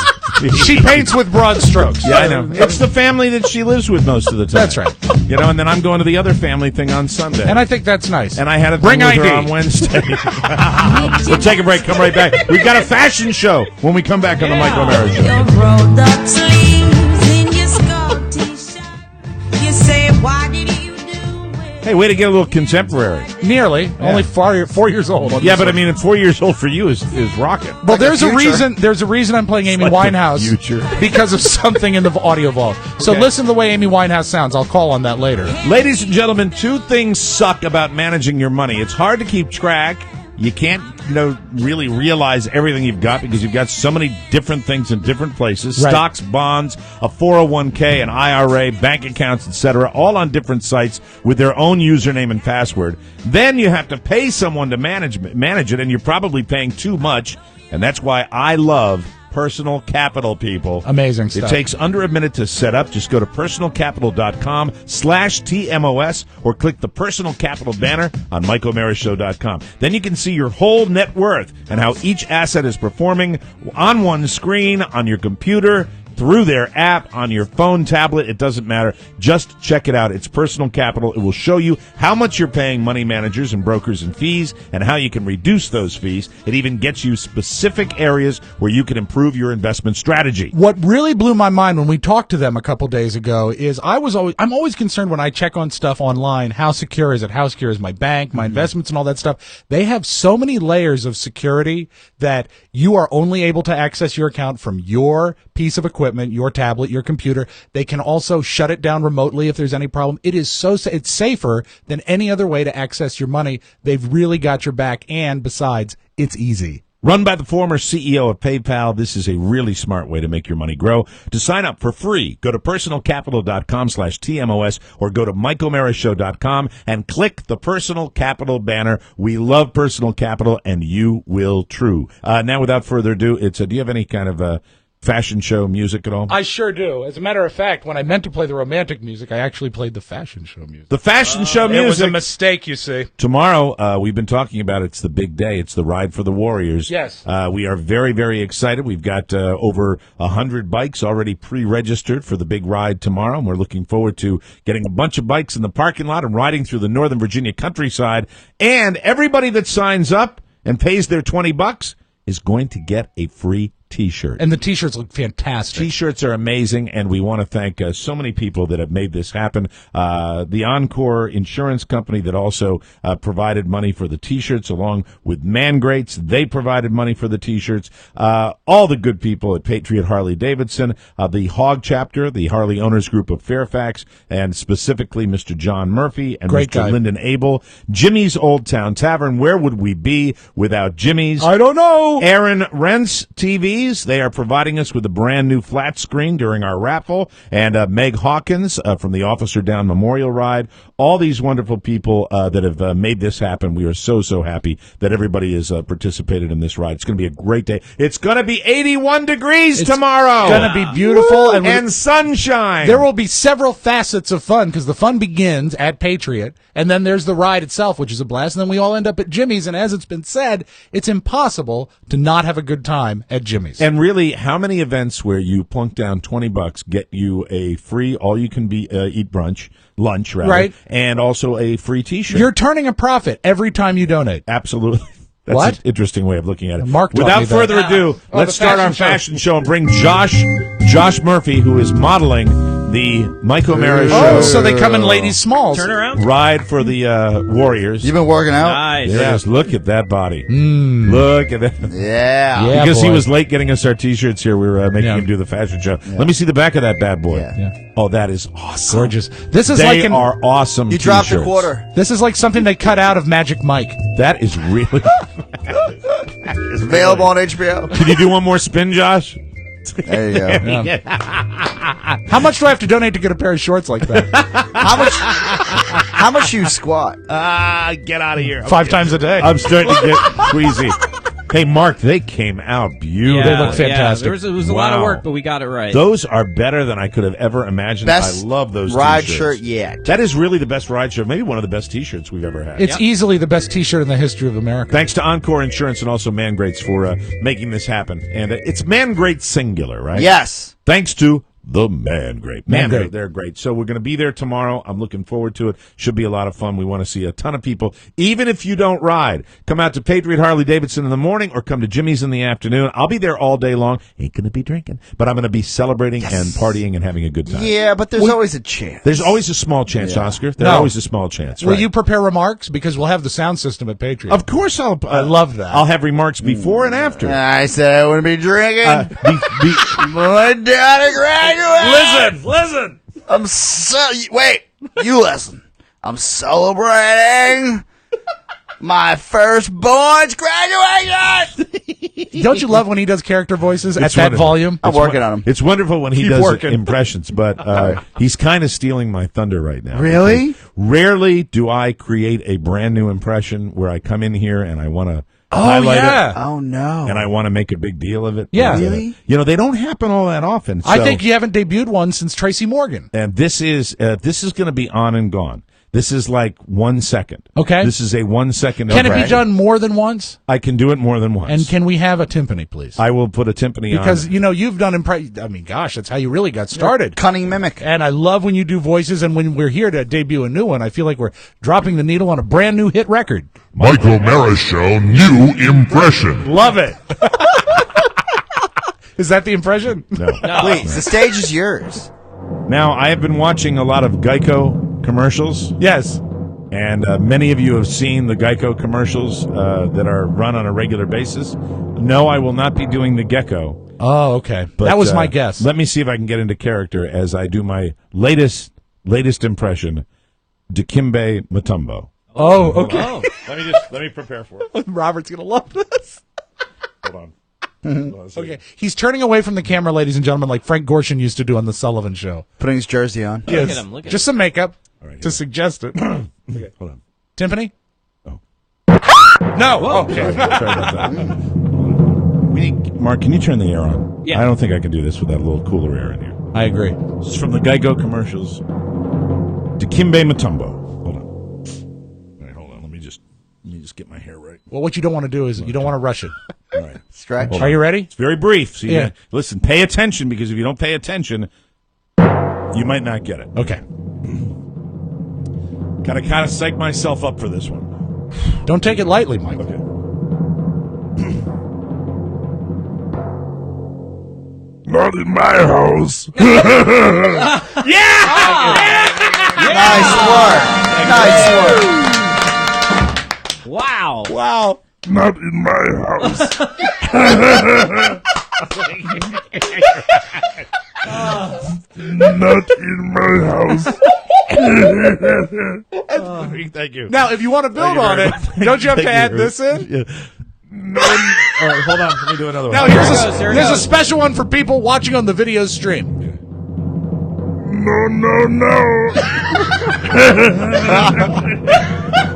Speaker 3: She paints with broad strokes.
Speaker 2: Yeah, I know. It's the family that she lives with most of the time.
Speaker 3: That's right.
Speaker 2: And then I'm going to the other family thing on Sunday.
Speaker 3: And I think that's nice.
Speaker 2: And I had a
Speaker 3: Bring
Speaker 2: thing with her
Speaker 3: ID.
Speaker 2: on Wednesday. We'll take a break. Come right back. We've got a fashion show when we come back on the Mike O'Mara Show.
Speaker 13: Your rolled up sleeves in your skull t-shirt. You say, why did you do it?
Speaker 2: Hey, way to get a little contemporary.
Speaker 3: Nearly. Only 4 years old.
Speaker 2: Yeah, but I mean, at 4 years old for you is rocket.
Speaker 3: Well, there's a reason. There's a reason I'm playing Amy
Speaker 2: like the
Speaker 3: Winehouse
Speaker 2: future.
Speaker 3: because of something in the audio vault. So
Speaker 2: Okay.
Speaker 3: listen to the way Amy Winehouse sounds. I'll call on that later.
Speaker 2: Ladies and gentlemen, two things suck about managing your money. It's hard to keep track. You can't, really realize everything you've got because you've got so many different things in different places.
Speaker 3: Right.
Speaker 2: Stocks, bonds, a 401k, an IRA, bank accounts, etc., all on different sites with their own username and password. Then you have to pay someone to manage it, and you're probably paying too much, and that's why I love Personal Capital, people.
Speaker 3: Amazing stuff.
Speaker 2: It takes under a minute to set up. Just go to personalcapital.com/TMOS or click the Personal Capital banner on MikeO'MaraShow.com. Then you can see your whole net worth and how each asset is performing on one screen, on your computer, through their app, on your phone, tablet. It doesn't matter. Just check it out. It's Personal Capital. It will show you how much you're paying money managers and brokers and fees and how you can reduce those fees. It even gets you specific areas where you can improve your investment strategy.
Speaker 3: What really blew my mind when we talked to them a couple days ago is I'm always concerned when I check on stuff online, how secure is it? How secure is my bank, my investments and all that stuff? They have so many layers of security that you are only able to access your account from your piece of equipment, your tablet, your computer. They can also shut it down remotely if there's any problem. It is it's safer than any other way to access your money. They've really got your back, and besides, it's easy.
Speaker 2: Run by the former CEO of PayPal, this is a really smart way to make your money grow. To sign up for free, go to personalcapital.com/TMOS or go to MikeO'MaraShow.com and click the Personal Capital banner. We love Personal Capital, and you will too. Now, without further ado, do you have any kind of fashion show music at all?
Speaker 3: I sure do. As a matter of fact, when I meant to play the romantic music, I actually played the fashion show music.
Speaker 2: The fashion show music.
Speaker 3: It was a mistake, you see.
Speaker 2: Tomorrow, we've been talking about it's the big day. It's the Ride for the Warriors.
Speaker 3: Yes.
Speaker 2: We are very, very excited. We've got over 100 bikes already pre-registered for the big ride tomorrow, and we're looking forward to getting a bunch of bikes in the parking lot and riding through the Northern Virginia countryside. And everybody that signs up and pays their $20 is going to get a free T-shirt.
Speaker 3: And the T-shirts look fantastic.
Speaker 2: T-shirts are amazing, and we want to thank so many people that have made this happen. The Encore Insurance Company that also provided money for the T-shirts, along with Man Greats. They provided money for the T-shirts. All the good people at Patriot Harley-Davidson, the Hog Chapter, the Harley Owners Group of Fairfax, and specifically Mr. John Murphy and
Speaker 3: Great
Speaker 2: Mr.
Speaker 3: guy.
Speaker 2: Lyndon Abel. Jimmy's Old Town Tavern. Where would we be without Jimmy's?
Speaker 3: I don't know.
Speaker 2: Aaron Rents TVs. They are providing us with a brand new flat screen during our raffle. And Meg Hawkins from the Officer Down Memorial Ride. All these wonderful people that have made this happen. We are so, so happy that everybody has participated in this ride. It's going to be a great day. It's going to be 81 degrees tomorrow.
Speaker 3: It's going to be beautiful.
Speaker 2: And sunshine.
Speaker 3: There will be several facets of fun because the fun begins at Patriot, and then there's the ride itself, which is a blast, and then we all end up at Jimmy's. And as it's been said, it's impossible to not have a good time at Jimmy's.
Speaker 2: And really, how many events where you plunk down $20 get you a free all-you-can-eat lunch, rather,
Speaker 3: right,
Speaker 2: and also a free T-shirt?
Speaker 3: You're turning a profit every time you donate.
Speaker 2: Absolutely. That's
Speaker 3: What?
Speaker 2: an interesting way of looking at it.
Speaker 3: Mark taught
Speaker 2: Without
Speaker 3: me that.
Speaker 2: further ado,
Speaker 3: Oh,
Speaker 2: let's
Speaker 3: the
Speaker 2: start our fashion show and bring Josh Murphy, who is modeling the Mike O'Mara show.
Speaker 3: Oh, so they come in ladies' smalls.
Speaker 12: Turn around.
Speaker 2: Ride for the Warriors.
Speaker 4: You've been working out?
Speaker 12: Nice.
Speaker 2: Yes, look at that body. Look at that.
Speaker 4: Yeah.
Speaker 3: Yeah,
Speaker 2: Because he
Speaker 3: boy.
Speaker 2: was late getting us our T-shirts here, we were making him do the fashion show. Let me see the back of that bad boy.
Speaker 4: Yeah.
Speaker 2: Oh, that is awesome.
Speaker 3: Gorgeous. This is
Speaker 2: They
Speaker 3: like
Speaker 2: are awesome
Speaker 4: You dropped a
Speaker 2: T-shirts.
Speaker 4: quarter.
Speaker 3: This is like something they cut out of Magic Mike.
Speaker 2: That is really...
Speaker 4: It's available on HBO.
Speaker 2: Can you do one more spin, Josh?
Speaker 4: There you go.
Speaker 3: How much do I have to donate to get a pair of shorts like that?
Speaker 4: How much you squat?
Speaker 2: Get out of here.
Speaker 3: 5 times a day.
Speaker 2: I'm starting to get queasy. Hey, Mark, they came out beautiful.
Speaker 3: They look fantastic.
Speaker 12: It was a lot of work, but we got it right.
Speaker 2: Those are better than I could have ever imagined.
Speaker 4: Best
Speaker 2: I love those
Speaker 4: ride
Speaker 2: T-shirts.
Speaker 4: shirt yet.
Speaker 2: That is really the best ride shirt, maybe one of the best T-shirts we've ever had.
Speaker 3: It's easily the best T-shirt in the history of America.
Speaker 2: Thanks to Encore Insurance and also Man Greats for making this happen. And it's Man Great singular, right?
Speaker 4: Yes.
Speaker 2: Thanks to the Man Great.
Speaker 3: Man Great.
Speaker 2: They're great. So we're going to be there tomorrow. I'm looking forward to it. Should be a lot of fun. We want to see a ton of people. Even if you don't ride, come out to Patriot Harley-Davidson in the morning or come to Jimmy's in the afternoon. I'll be there all day long. Ain't going to be drinking, but I'm going to be celebrating and partying and having a good time.
Speaker 4: Yeah, but there's always a chance.
Speaker 2: There's always a small chance, Oscar. There's
Speaker 3: No.
Speaker 2: always a small chance.
Speaker 3: Will
Speaker 2: Right.
Speaker 3: you prepare remarks? Because we'll have the sound system at Patriot.
Speaker 2: Of course I'll.
Speaker 3: I love that.
Speaker 2: I'll have remarks before and after.
Speaker 4: I said I wouldn't be drinking. My daddy graduated.
Speaker 12: Listen.
Speaker 4: I'm wait. You listen. I'm celebrating my firstborn's graduation.
Speaker 3: Don't you love when he does character voices at
Speaker 2: It's
Speaker 3: that
Speaker 2: wonderful.
Speaker 3: volume?
Speaker 4: I'm working on him.
Speaker 2: It's wonderful when he
Speaker 3: Keep
Speaker 2: does
Speaker 3: working.
Speaker 2: impressions, but he's kind of stealing my thunder right now.
Speaker 4: Really?
Speaker 2: Rarely do I create a brand new impression where I come in here and I want to highlight it.
Speaker 4: Oh no.
Speaker 2: And I want to make a big deal of it.
Speaker 3: Yeah.
Speaker 2: But,
Speaker 4: Really?
Speaker 2: they don't happen all that often.
Speaker 3: I
Speaker 2: So-
Speaker 3: think you haven't debuted one since Tracy Morgan.
Speaker 2: and this is going to be on and gone. This is like 1 second.
Speaker 3: Okay.
Speaker 2: This is a 1 second.
Speaker 3: Can it be done more than once?
Speaker 2: I can do it more than once.
Speaker 3: And can we have a timpani, please?
Speaker 2: I will put a timpani
Speaker 3: Because,
Speaker 2: on.
Speaker 3: you've done I mean, gosh, that's how you really got started.
Speaker 4: Cunning mimic.
Speaker 3: And I love when you do voices, and when we're here to debut a new one, I feel like we're dropping the needle on a brand new hit record.
Speaker 5: Mike O'Mara Show, new impression.
Speaker 2: Love it.
Speaker 3: Is that the impression?
Speaker 2: No.
Speaker 4: Please, the stage is yours.
Speaker 2: Now, I have been watching a lot of Geico commercials.
Speaker 3: Yes.
Speaker 2: And many of you have seen the Geico commercials that are run on a regular basis. No, I will not be doing the gecko.
Speaker 3: Oh, okay.
Speaker 2: But,
Speaker 3: that was my guess.
Speaker 2: Let me see if I can get into character as I do my latest impression, Dikembe Mutombo.
Speaker 3: Oh, okay.
Speaker 2: Let me prepare for it.
Speaker 3: Robert's going to love this. Okay, he's turning away from the camera, ladies and gentlemen, like Frank Gorshin used to do on the Sullivan Show.
Speaker 4: Putting his jersey on.
Speaker 3: Yes.
Speaker 12: Look at him. Look at
Speaker 3: Just some makeup to suggest it.
Speaker 2: Okay, hold on.
Speaker 3: Timpani?
Speaker 2: Oh.
Speaker 3: No.
Speaker 2: Okay, sorry about that. Mark, can you turn the air on?
Speaker 12: Yeah.
Speaker 2: I don't think I can do this without a little cooler air in here.
Speaker 3: I agree.
Speaker 2: This is from the Geico commercials. Dikembe Mutombo. Hold on. All right, hold on. Let me just get my hair right.
Speaker 3: Well, what you don't want to do is you don't want to rush it.
Speaker 2: All right.
Speaker 4: Stretch.
Speaker 2: Hold
Speaker 3: Are
Speaker 2: on.
Speaker 3: you ready?
Speaker 2: It's very brief. So
Speaker 3: Yeah.
Speaker 2: listen, pay attention, because if you don't pay attention, you might not get it.
Speaker 3: Okay.
Speaker 2: Gotta kind of psych myself up for this one.
Speaker 3: Don't take it lightly, Mike.
Speaker 2: Okay. Not in my house.
Speaker 4: Nice work. Nice work.
Speaker 12: Wow.
Speaker 3: Wow.
Speaker 5: Not in my house. Not in my house.
Speaker 2: Thank you.
Speaker 3: Now, if you want to build on it, don't you have to add this in?
Speaker 2: Yeah. No. All right, hold on. Let me do another one.
Speaker 3: Now, here's a special one for people watching on the video stream.
Speaker 5: No, no, no.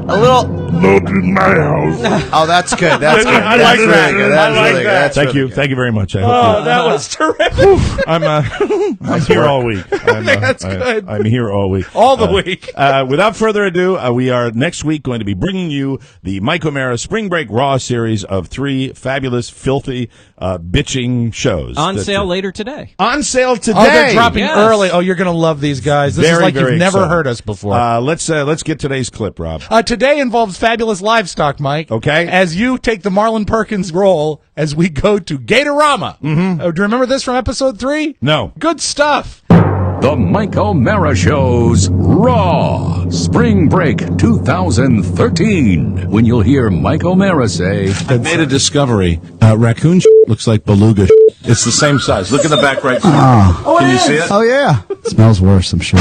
Speaker 4: A little.
Speaker 5: Not in my house.
Speaker 4: Oh, that's good. That's good.
Speaker 2: I
Speaker 4: That's
Speaker 2: like
Speaker 4: really
Speaker 2: that.
Speaker 4: good.
Speaker 2: I
Speaker 4: That's
Speaker 2: like
Speaker 4: really good.
Speaker 2: that.
Speaker 4: That's
Speaker 2: Thank
Speaker 4: really
Speaker 2: you.
Speaker 4: good.
Speaker 2: Thank you very much. I hope
Speaker 3: Oh, that was terrific.
Speaker 2: I'm here all week.
Speaker 3: That's good.
Speaker 2: I'm here all week.
Speaker 3: All the week.
Speaker 2: Without further ado, we are next week going to be bringing you the Mike O'Mara Spring Break Raw series of 3 fabulous, filthy, bitching shows.
Speaker 12: On sale later today.
Speaker 2: On sale today.
Speaker 3: Oh, they're dropping
Speaker 12: Yes.
Speaker 3: early. Oh, you're going to love these guys. This is
Speaker 2: Very,
Speaker 3: like
Speaker 2: very
Speaker 3: you've never
Speaker 2: exciting.
Speaker 3: heard us before.
Speaker 2: Let's get today's clip, Rob.
Speaker 3: Today involves fabulous livestock, Mike.
Speaker 2: Okay.
Speaker 3: As you take the Marlon Perkins role as we go to Gatorama. Mm-hmm. Do you remember this from episode 3?
Speaker 2: No.
Speaker 3: Good stuff.
Speaker 1: The Mike O'Mara Show's Raw Spring Break 2013. When you'll hear Mike O'Mara say,
Speaker 5: I made a discovery. Raccoon looks like beluga. It's the same size. Look in the back right. Can you see it?
Speaker 4: Oh, yeah. Smells worse, I'm sure.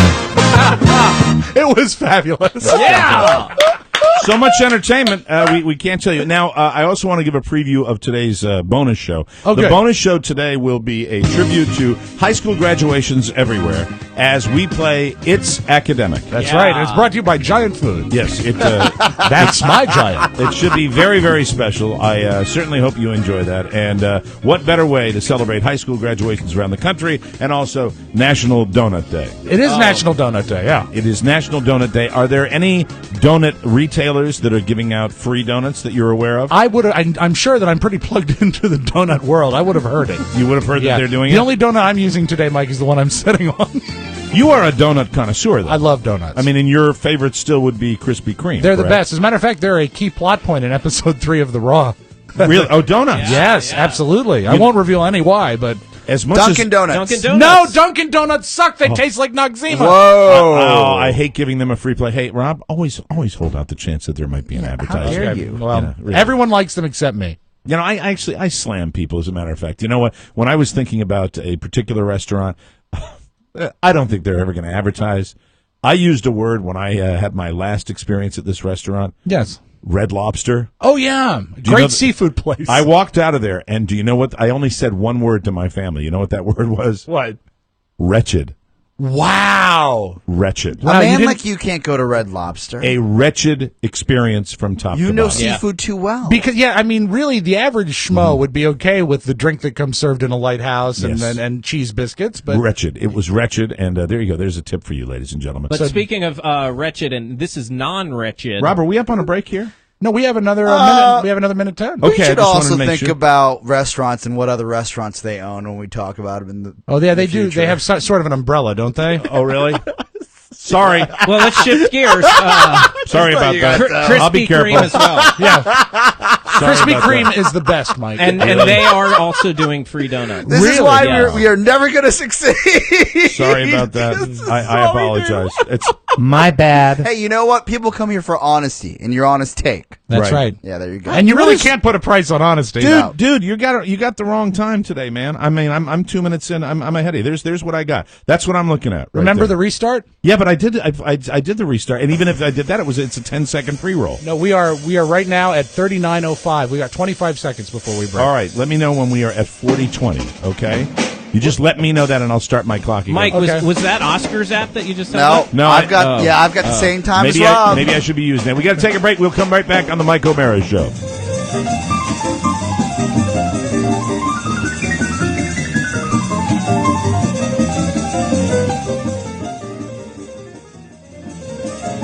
Speaker 3: It was fabulous.
Speaker 12: Yeah.
Speaker 2: So much entertainment, we can't tell you. Now, I also want to give a preview of today's bonus show.
Speaker 3: Okay.
Speaker 2: The bonus show today will be a tribute to high school graduations everywhere as we play It's Academic.
Speaker 3: That's right. And it's brought to you by Giant Food.
Speaker 2: Yes,
Speaker 3: That's my Giant.
Speaker 2: it should be very, very special. I certainly hope you enjoy that. And what better way to celebrate high school graduations around the country and also National Donut Day?
Speaker 3: It is National Donut Day, yeah.
Speaker 2: It is National Donut Day. Are there any donut retailers that are giving out free donuts that you're aware of?
Speaker 3: I'm sure that I'm pretty plugged into the donut world. I would have heard it.
Speaker 2: You would have heard that they're doing
Speaker 3: The
Speaker 2: it?
Speaker 3: only donut I'm using today, Mike, is the one I'm sitting on.
Speaker 2: You are a donut connoisseur, though.
Speaker 3: I love donuts.
Speaker 2: I mean, and your favorite still would be Krispy Kreme.
Speaker 3: They're the
Speaker 2: correct?
Speaker 3: best. As a matter of fact, they're a key plot point in episode 3 of The Raw.
Speaker 2: Really? Oh, donuts.
Speaker 3: Yes, absolutely. I won't reveal any why, but
Speaker 2: As much
Speaker 4: Dunkin'
Speaker 2: as,
Speaker 4: Donuts.
Speaker 3: no, Dunkin' Donuts suck. They taste like Noxzema.
Speaker 4: Whoa.
Speaker 2: I hate giving them a free play. Hey, Rob, always hold out the chance that there might be an advertisement.
Speaker 4: dare you?
Speaker 3: Well,
Speaker 2: Yeah, really.
Speaker 3: everyone likes them except me.
Speaker 2: You know, I slam people, as a matter of fact. You know what? When I was thinking about a particular restaurant, I don't think they're ever going to advertise. I used a word when I had my last experience at this restaurant.
Speaker 3: Yes.
Speaker 2: Red Lobster.
Speaker 3: Oh, yeah.
Speaker 2: you
Speaker 3: Great
Speaker 2: know
Speaker 3: seafood place.
Speaker 2: I walked out of there, and do you know what? I only said one word to my family. You know what that word was?
Speaker 3: What?
Speaker 2: Wretched.
Speaker 3: Wow.
Speaker 2: Wretched.
Speaker 3: Wow,
Speaker 4: A
Speaker 3: you
Speaker 4: man
Speaker 3: didn't-
Speaker 4: like you can't go to Red Lobster.
Speaker 2: A wretched experience from top
Speaker 4: You
Speaker 2: to
Speaker 4: know
Speaker 2: bottom.
Speaker 4: seafood too well.
Speaker 3: Because, yeah, I mean, really, the average schmo would be okay with the drink that comes served in a lighthouse and
Speaker 2: Yes.
Speaker 3: and cheese biscuits, but
Speaker 2: Wretched. It was wretched, and there you go. There's a tip for you, ladies and gentlemen.
Speaker 12: But speaking of wretched, and this is non-wretched.
Speaker 2: Rob, are we up on a break here?
Speaker 3: no, we have another minute. We have another minute 10.
Speaker 2: Okay,
Speaker 4: we
Speaker 2: I
Speaker 4: should
Speaker 2: just wanted
Speaker 4: also
Speaker 2: to make
Speaker 4: think
Speaker 2: sure.
Speaker 4: about restaurants and what other restaurants they own when we talk about them in the
Speaker 3: Oh, yeah, they
Speaker 4: in the
Speaker 3: do.
Speaker 4: future.
Speaker 3: They have sort of an umbrella, don't they?
Speaker 2: Oh, really? Sorry.
Speaker 12: Well, let's shift gears.
Speaker 2: Sorry about that. I'll be
Speaker 12: Krispy
Speaker 2: careful.
Speaker 12: Kreme as well.
Speaker 3: Yeah.
Speaker 2: Sorry
Speaker 3: Krispy
Speaker 2: about
Speaker 3: Kreme
Speaker 2: that.
Speaker 3: is the best, Mike.
Speaker 12: And they are also doing free donuts.
Speaker 4: This is
Speaker 3: Really?
Speaker 4: why
Speaker 12: Yeah.
Speaker 4: we are never going to succeed.
Speaker 2: Sorry about that. I apologize. It's
Speaker 3: my bad.
Speaker 4: Hey, you know what? People come here for honesty and your honest take.
Speaker 3: That's right.
Speaker 4: Yeah, there you go.
Speaker 3: And you really can't put a price on honesty.
Speaker 2: Dude, you got the wrong time today, man. I mean, I'm 2 minutes in. I'm ahead of you. There's what I got. That's what I'm looking at. Right
Speaker 3: Remember
Speaker 2: there.
Speaker 3: the restart?
Speaker 2: Yeah, but I did the restart, and even if I did that, it's a 10-second pre-roll.
Speaker 3: No, we are right now at 39:05. We got 25 seconds before we break.
Speaker 2: All right, let me know when we are at 40:20. Okay, you just let me know that, and I'll start my clock again.
Speaker 12: Mike, was that Oscar's app that you just had?
Speaker 2: No,
Speaker 4: I've got the same time as
Speaker 2: maybe
Speaker 4: Rob.
Speaker 2: Maybe I should be using it. We got to take a break. We'll come right back on the Mike O'Mara Show.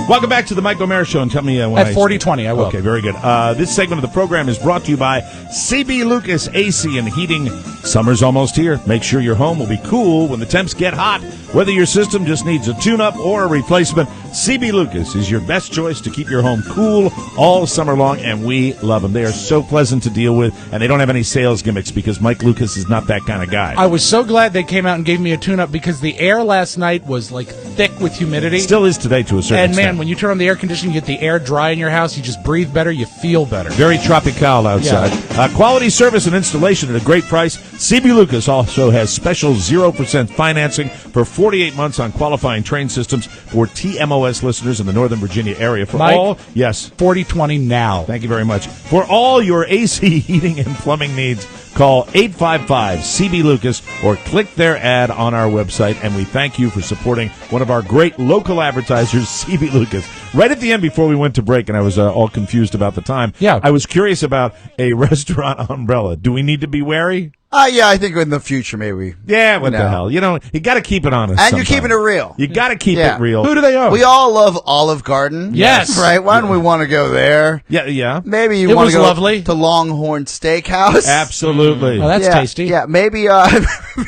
Speaker 2: Welcome back to the Mike O'Mara Show, and tell me when
Speaker 3: At 40:20, I will.
Speaker 2: Okay, very good. This segment of the program is brought to you by CB Lucas AC and Heating. Summer's almost here. Make sure your home will be cool when the temps get hot. Whether your system just needs a tune-up or a replacement, CB Lucas is your best choice to keep your home cool all summer long, and we love them. They are so pleasant to deal with, and they don't have any sales gimmicks because Mike Lucas is not that kind of guy.
Speaker 3: I was so glad they came out and gave me a tune-up because the air last night was like thick with humidity.
Speaker 2: Still is today to a certain
Speaker 3: extent. And man, when you turn on the air conditioning, you get the air dry in your house, you just breathe better, you feel better.
Speaker 2: Very tropical outside.
Speaker 3: Yeah.
Speaker 2: Quality service and installation at a great price. CB Lucas also has special 0% financing for 48 months on qualifying train systems for TMOS listeners in the Northern Virginia area. For
Speaker 3: Mike,
Speaker 2: all, yes,
Speaker 3: 4020 now.
Speaker 2: Thank you very much. For all your AC heating and plumbing needs, call 855-CB-LUCAS or click their ad on our website, and we thank you for supporting one of our great local advertisers, CB Lucas. Right at the end before we went to break, and I was all confused about the time, I was curious about a restaurant umbrella. Do we need to be wary?
Speaker 4: Yeah, I think in the future maybe.
Speaker 2: Yeah, what the hell? You know, you got to keep it honest.
Speaker 4: And
Speaker 2: sometimes.
Speaker 4: you're keeping it real.
Speaker 2: You got to keep it real.
Speaker 3: Who do they own?
Speaker 4: We all love Olive Garden.
Speaker 3: Yes.
Speaker 4: Right? Why don't we want to go there?
Speaker 2: Yeah.
Speaker 4: Maybe you
Speaker 3: It
Speaker 4: want
Speaker 3: was
Speaker 4: to go
Speaker 3: lovely.
Speaker 4: to Longhorn Steakhouse.
Speaker 2: Absolutely.
Speaker 3: Oh, that's tasty.
Speaker 4: Yeah, maybe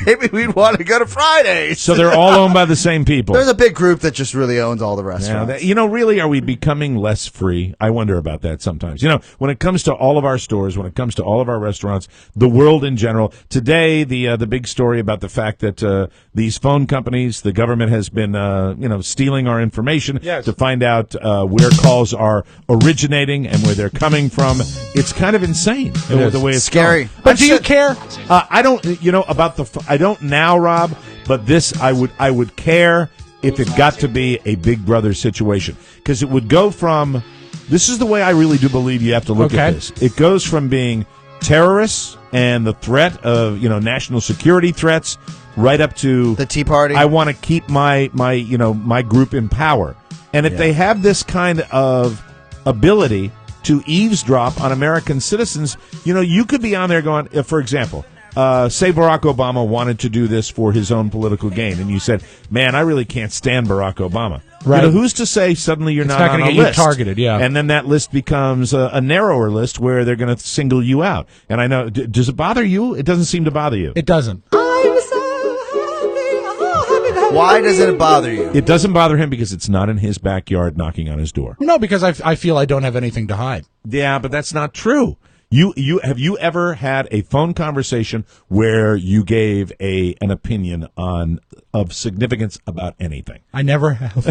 Speaker 4: maybe we'd want to go to Fridays.
Speaker 2: So they're all owned by the same people.
Speaker 4: There's a big group that just really owns all the restaurants.
Speaker 2: Really, are we becoming less free? I wonder about that sometimes. When it comes to all of our stores, when it comes to all of our restaurants, the world in general, today, the big story about the fact that these phone companies, the government has been stealing our information to find out where calls are originating and where they're coming from. It's kind of insane the way it's
Speaker 4: scary.
Speaker 2: going.
Speaker 3: But do you care?
Speaker 2: I don't. About I don't now, Rob. But this, I would care if it got to be a Big Brother situation, because it would go from. This is the way I really do believe you have to look at this. It goes from being terrorists and the threat of national security threats right up to
Speaker 4: the Tea Party.
Speaker 2: I want to keep my group in power, and if they have this kind of ability to eavesdrop on American citizens, you could be on there going, for example, say Barack Obama wanted to do this for his own political gain, and you said, man, I really can't stand Barack Obama.
Speaker 3: Right.
Speaker 2: Who's to say suddenly you're not on
Speaker 3: going
Speaker 2: a
Speaker 3: to get
Speaker 2: list?
Speaker 3: you targeted, yeah.
Speaker 2: And then that list becomes a narrower list where they're going to single you out. And I know, does it bother you? It doesn't seem to bother you.
Speaker 3: It doesn't.
Speaker 4: Why does it bother you?
Speaker 2: It doesn't bother him because it's not in his backyard knocking on his door.
Speaker 3: No, because I feel I don't have anything to hide.
Speaker 2: Yeah, but that's not true. Have you ever had a phone conversation where you gave an opinion of significance about anything?
Speaker 3: I never have.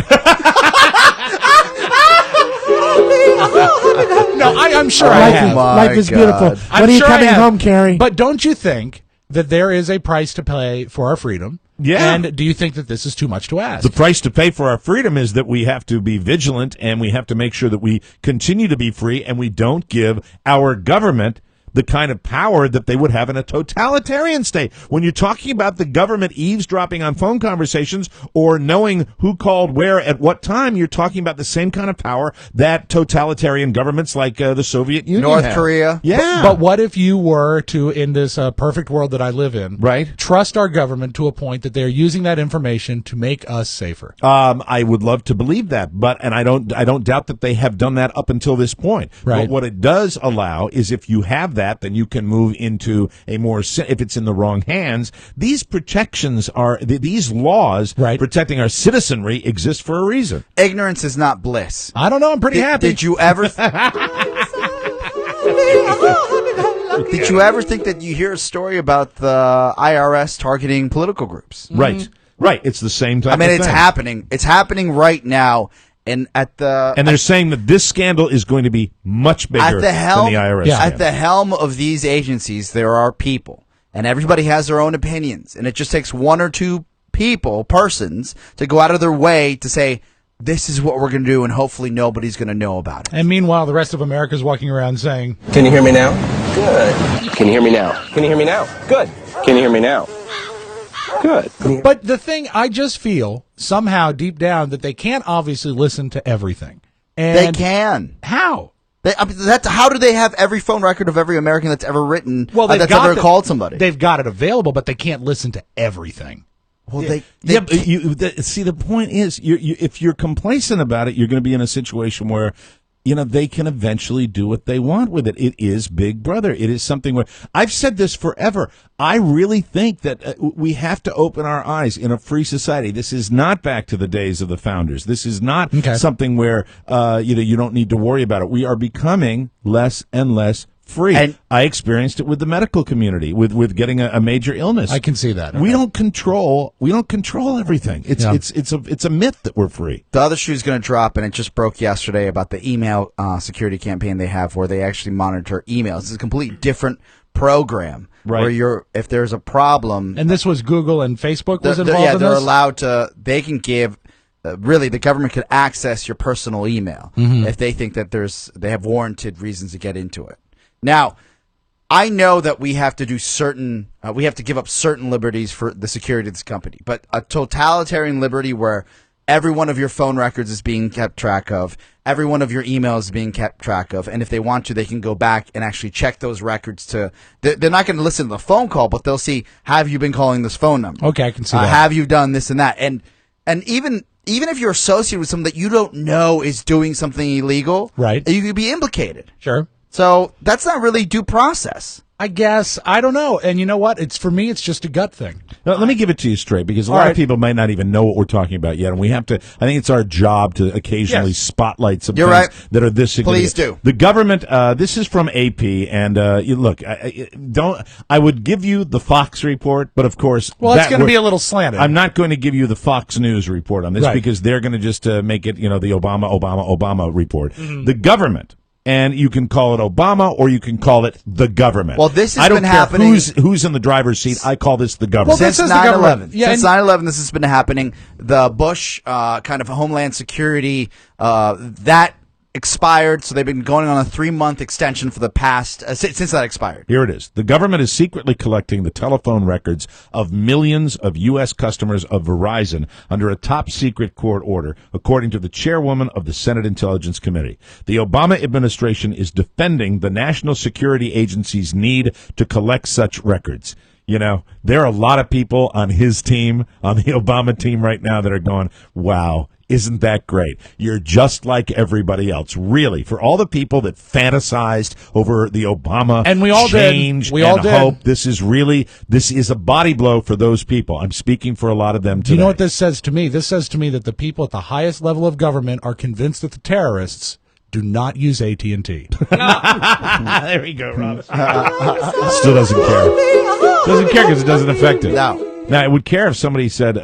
Speaker 3: No, I'm sure I have.
Speaker 6: Life is beautiful. When are you coming home, Carrie?
Speaker 3: But don't you think that there is a price to pay for our freedom?
Speaker 2: Yeah.
Speaker 3: And do you think that this is too much to ask?
Speaker 2: The price to pay for our freedom is that we have to be vigilant, and we have to make sure that we continue to be free, and we don't give our government the kind of power that they would have in a totalitarian state. When you're talking about the government eavesdropping on phone conversations or knowing who called where at what time, you're talking about the same kind of power that totalitarian governments like the Soviet Union
Speaker 4: North
Speaker 2: had.
Speaker 4: Korea.
Speaker 2: Yeah.
Speaker 3: But what if you were to, in this perfect world that I live in,
Speaker 2: right,
Speaker 3: trust our government to a point that they're using that information to make us safer?
Speaker 2: I would love to believe that, and I don't doubt that they have done that up until this point.
Speaker 3: Right.
Speaker 2: But what it does allow is if you have that, then you can move into a more, if it's in the wrong hands, these protections these laws protecting our citizenry exist for a reason.
Speaker 4: Ignorance is not bliss.
Speaker 3: I don't know. I'm pretty happy.
Speaker 4: Did you ever? Did you ever think that you hear a story about the IRS targeting political groups?
Speaker 2: Right. Right. It's the same type
Speaker 4: I mean,
Speaker 2: of
Speaker 4: it's
Speaker 2: thing.
Speaker 4: happening. It's happening right now. And
Speaker 2: they're saying that this scandal is going to be much bigger than the IRS.
Speaker 4: At the helm of these agencies, there are people, and everybody has their own opinions, and it just takes one or two persons, to go out of their way to say, this is what we're going to do, and hopefully nobody's going to know about it.
Speaker 3: And meanwhile, the rest of America's walking around saying,
Speaker 14: "Can you hear me now? Good. Can you hear me now? Can you hear me now? Good. Can you hear me now? Good."
Speaker 3: But the thing, I just feel somehow deep down that they can't obviously listen to everything. And
Speaker 4: they can.
Speaker 3: How?
Speaker 4: How do they have every phone record of every American that's ever written, that's ever called somebody?
Speaker 3: They've got it available, but they can't listen to everything.
Speaker 4: Well,
Speaker 2: see, the point is, if you're complacent about it, you're going to be in a situation where, they can eventually do what they want with it. It is Big Brother. It is something where I've said this forever. I really think that we have to open our eyes in a free society. This is not back to the days of the founders. This is not something where, you don't need to worry about it. We are becoming less and less free. And I experienced it with the medical community, with getting a major illness.
Speaker 3: I can see that.
Speaker 2: We don't control everything. It's a myth that we're free.
Speaker 4: The other shoe's going to drop, and it just broke yesterday about the email security campaign they have, where they actually monitor emails. It's a completely different program, where if there's a problem,
Speaker 3: and this was Google and Facebook was involved.
Speaker 4: Yeah,
Speaker 3: in
Speaker 4: they're
Speaker 3: this?
Speaker 4: allowed to. They can give. Really, the government could access your personal email if they think that they have warranted reasons to get into it. Now, I know that we have to do we have to give up certain liberties for the security of this company, but a totalitarian liberty where every one of your phone records is being kept track of, every one of your emails is being kept track of, and if they want to, they can go back and actually check those records they're not going to listen to the phone call, but they'll see, have you been calling this phone number?
Speaker 3: Okay, I can see that.
Speaker 4: Have you done this and that? And even if you're associated with someone that you don't know is doing something illegal,
Speaker 3: right,
Speaker 4: you could be implicated.
Speaker 3: Sure.
Speaker 4: So that's not really due process.
Speaker 3: I guess. I don't know. And you know what? For me, it's just a gut thing.
Speaker 2: Now, let me give it to you straight, because a lot of people might not even know what we're talking about yet, and we have to. I think it's our job to occasionally spotlight some things that are this significant.
Speaker 4: Please do.
Speaker 2: The government. This is from AP, and look, I would give you the Fox report, but of course,
Speaker 3: it's going to be a little slanted.
Speaker 2: I'm not going to give you the Fox News report on this because they're going to just make it, the Obama report. Mm-hmm. The government. And you can call it Obama, or you can call it the government.
Speaker 4: Well, this has
Speaker 2: been
Speaker 4: happening.
Speaker 2: Who's in the driver's seat? I call this the government.
Speaker 4: Well, since 9/11. Since 9/11, this has been happening. The Bush kind of Homeland Security that expired, so they've been going on a 3-month extension for the past since that expired.
Speaker 2: Here it is. The government is secretly collecting the telephone records of millions of U.S. customers of Verizon under a top-secret court order, according to the chairwoman of the Senate Intelligence Committee. The Obama administration is defending the National Security Agency's need to collect such records. There are a lot of people on his team, on the Obama team right now, that are going, wow, isn't that great? You're just like everybody else. Really, for all the people that fantasized over the Obama
Speaker 3: and we all
Speaker 2: change
Speaker 3: did. We all
Speaker 2: and hope, this is a body blow for those people. I'm speaking for a lot of them today.
Speaker 3: Do you know what this says to me? This says to me that the people at the highest level of government are convinced that the terrorists do not use AT&T.
Speaker 2: There we go, Rob. Still doesn't care. Doesn't care because it doesn't affect it.
Speaker 4: No.
Speaker 2: Now, it would care if somebody said,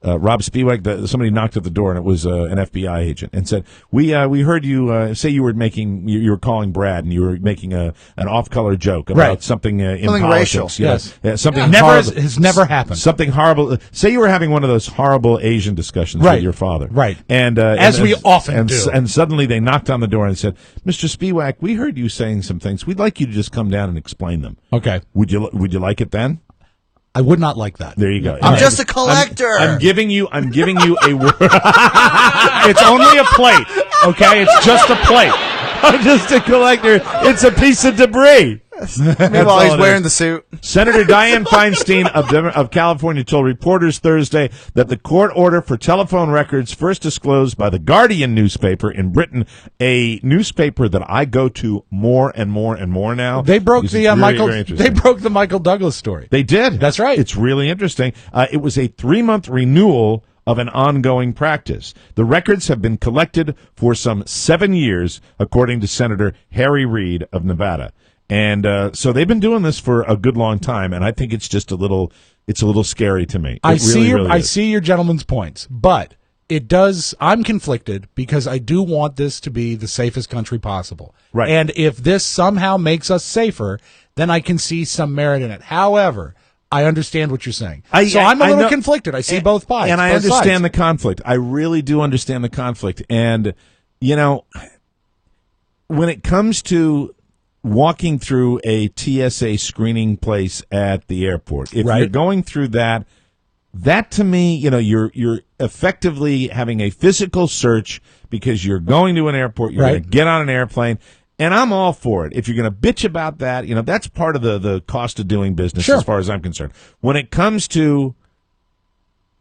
Speaker 2: Rob Spiewak, somebody knocked at the door, and it was an FBI agent, and said, "We heard you say you were calling Brad, and you were making an off-color joke about something in politics,
Speaker 4: racial."
Speaker 2: Yes, something
Speaker 3: horrible. Has never happened.
Speaker 2: Something horrible. Say you were having one of those horrible Asian discussions with your father,
Speaker 3: right?
Speaker 2: And
Speaker 3: as we often do.
Speaker 2: And suddenly they knocked on the door and said, "Mr. Spiewak, we heard you saying some things. We'd like you to just come down and explain them."
Speaker 3: Okay.
Speaker 2: Would you like it then?
Speaker 3: I would not like that.
Speaker 2: There you go.
Speaker 4: I'm just a collector.
Speaker 2: I'm giving you a word.
Speaker 3: It's only a plate, okay? It's just a plate.
Speaker 2: I'm just a collector. It's a piece of debris.
Speaker 4: Meanwhile, he's wearing the suit.
Speaker 2: Senator Dianne Feinstein of California told reporters Thursday that the court order for telephone records, first disclosed by the Guardian newspaper in Britain, a newspaper that I go to more and more and more now.
Speaker 3: They broke the Michael Douglas story.
Speaker 2: They did.
Speaker 3: That's right.
Speaker 2: It's really interesting. It was a 3-month renewal of an ongoing practice. The records have been collected for some 7 years, according to Senator Harry Reid of Nevada. And so they've been doing this for a good long time, and I think it's just a little scary to me.
Speaker 3: I see your gentleman's points, but it does. I'm conflicted because I do want this to be the safest country possible.
Speaker 2: Right.
Speaker 3: And if this somehow makes us safer, then I can see some merit in it. However, I understand what you're saying. I'm a little conflicted. I see both sides.
Speaker 2: And I understand the conflict. I really do understand the conflict. And, when it comes to walking through a TSA screening place at the airport, if you're going through that to me, you're effectively having a physical search because you're going to an airport, you're going to get on an airplane, and I'm all for it. If you're going to bitch about that, that's part of the cost of doing business as far as I'm concerned. When it comes to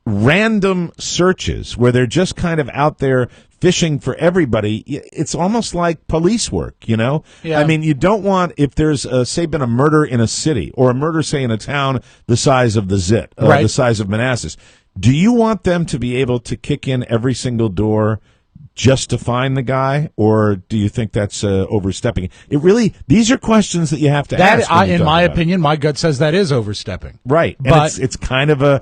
Speaker 2: random searches where they're just kind of out there fishing for everybody, it's almost like police work, Yeah. I mean, you don't want, if there's, say, been a murder in a city or a murder, say, in a town the size of the Zit, the size of Manassas, do you want them to be able to kick in every single door just to find the guy, or do you think that's overstepping? These are questions that you have to ask.
Speaker 3: In my opinion, my gut says that is overstepping.
Speaker 2: Right.
Speaker 3: But
Speaker 2: and it's kind of a,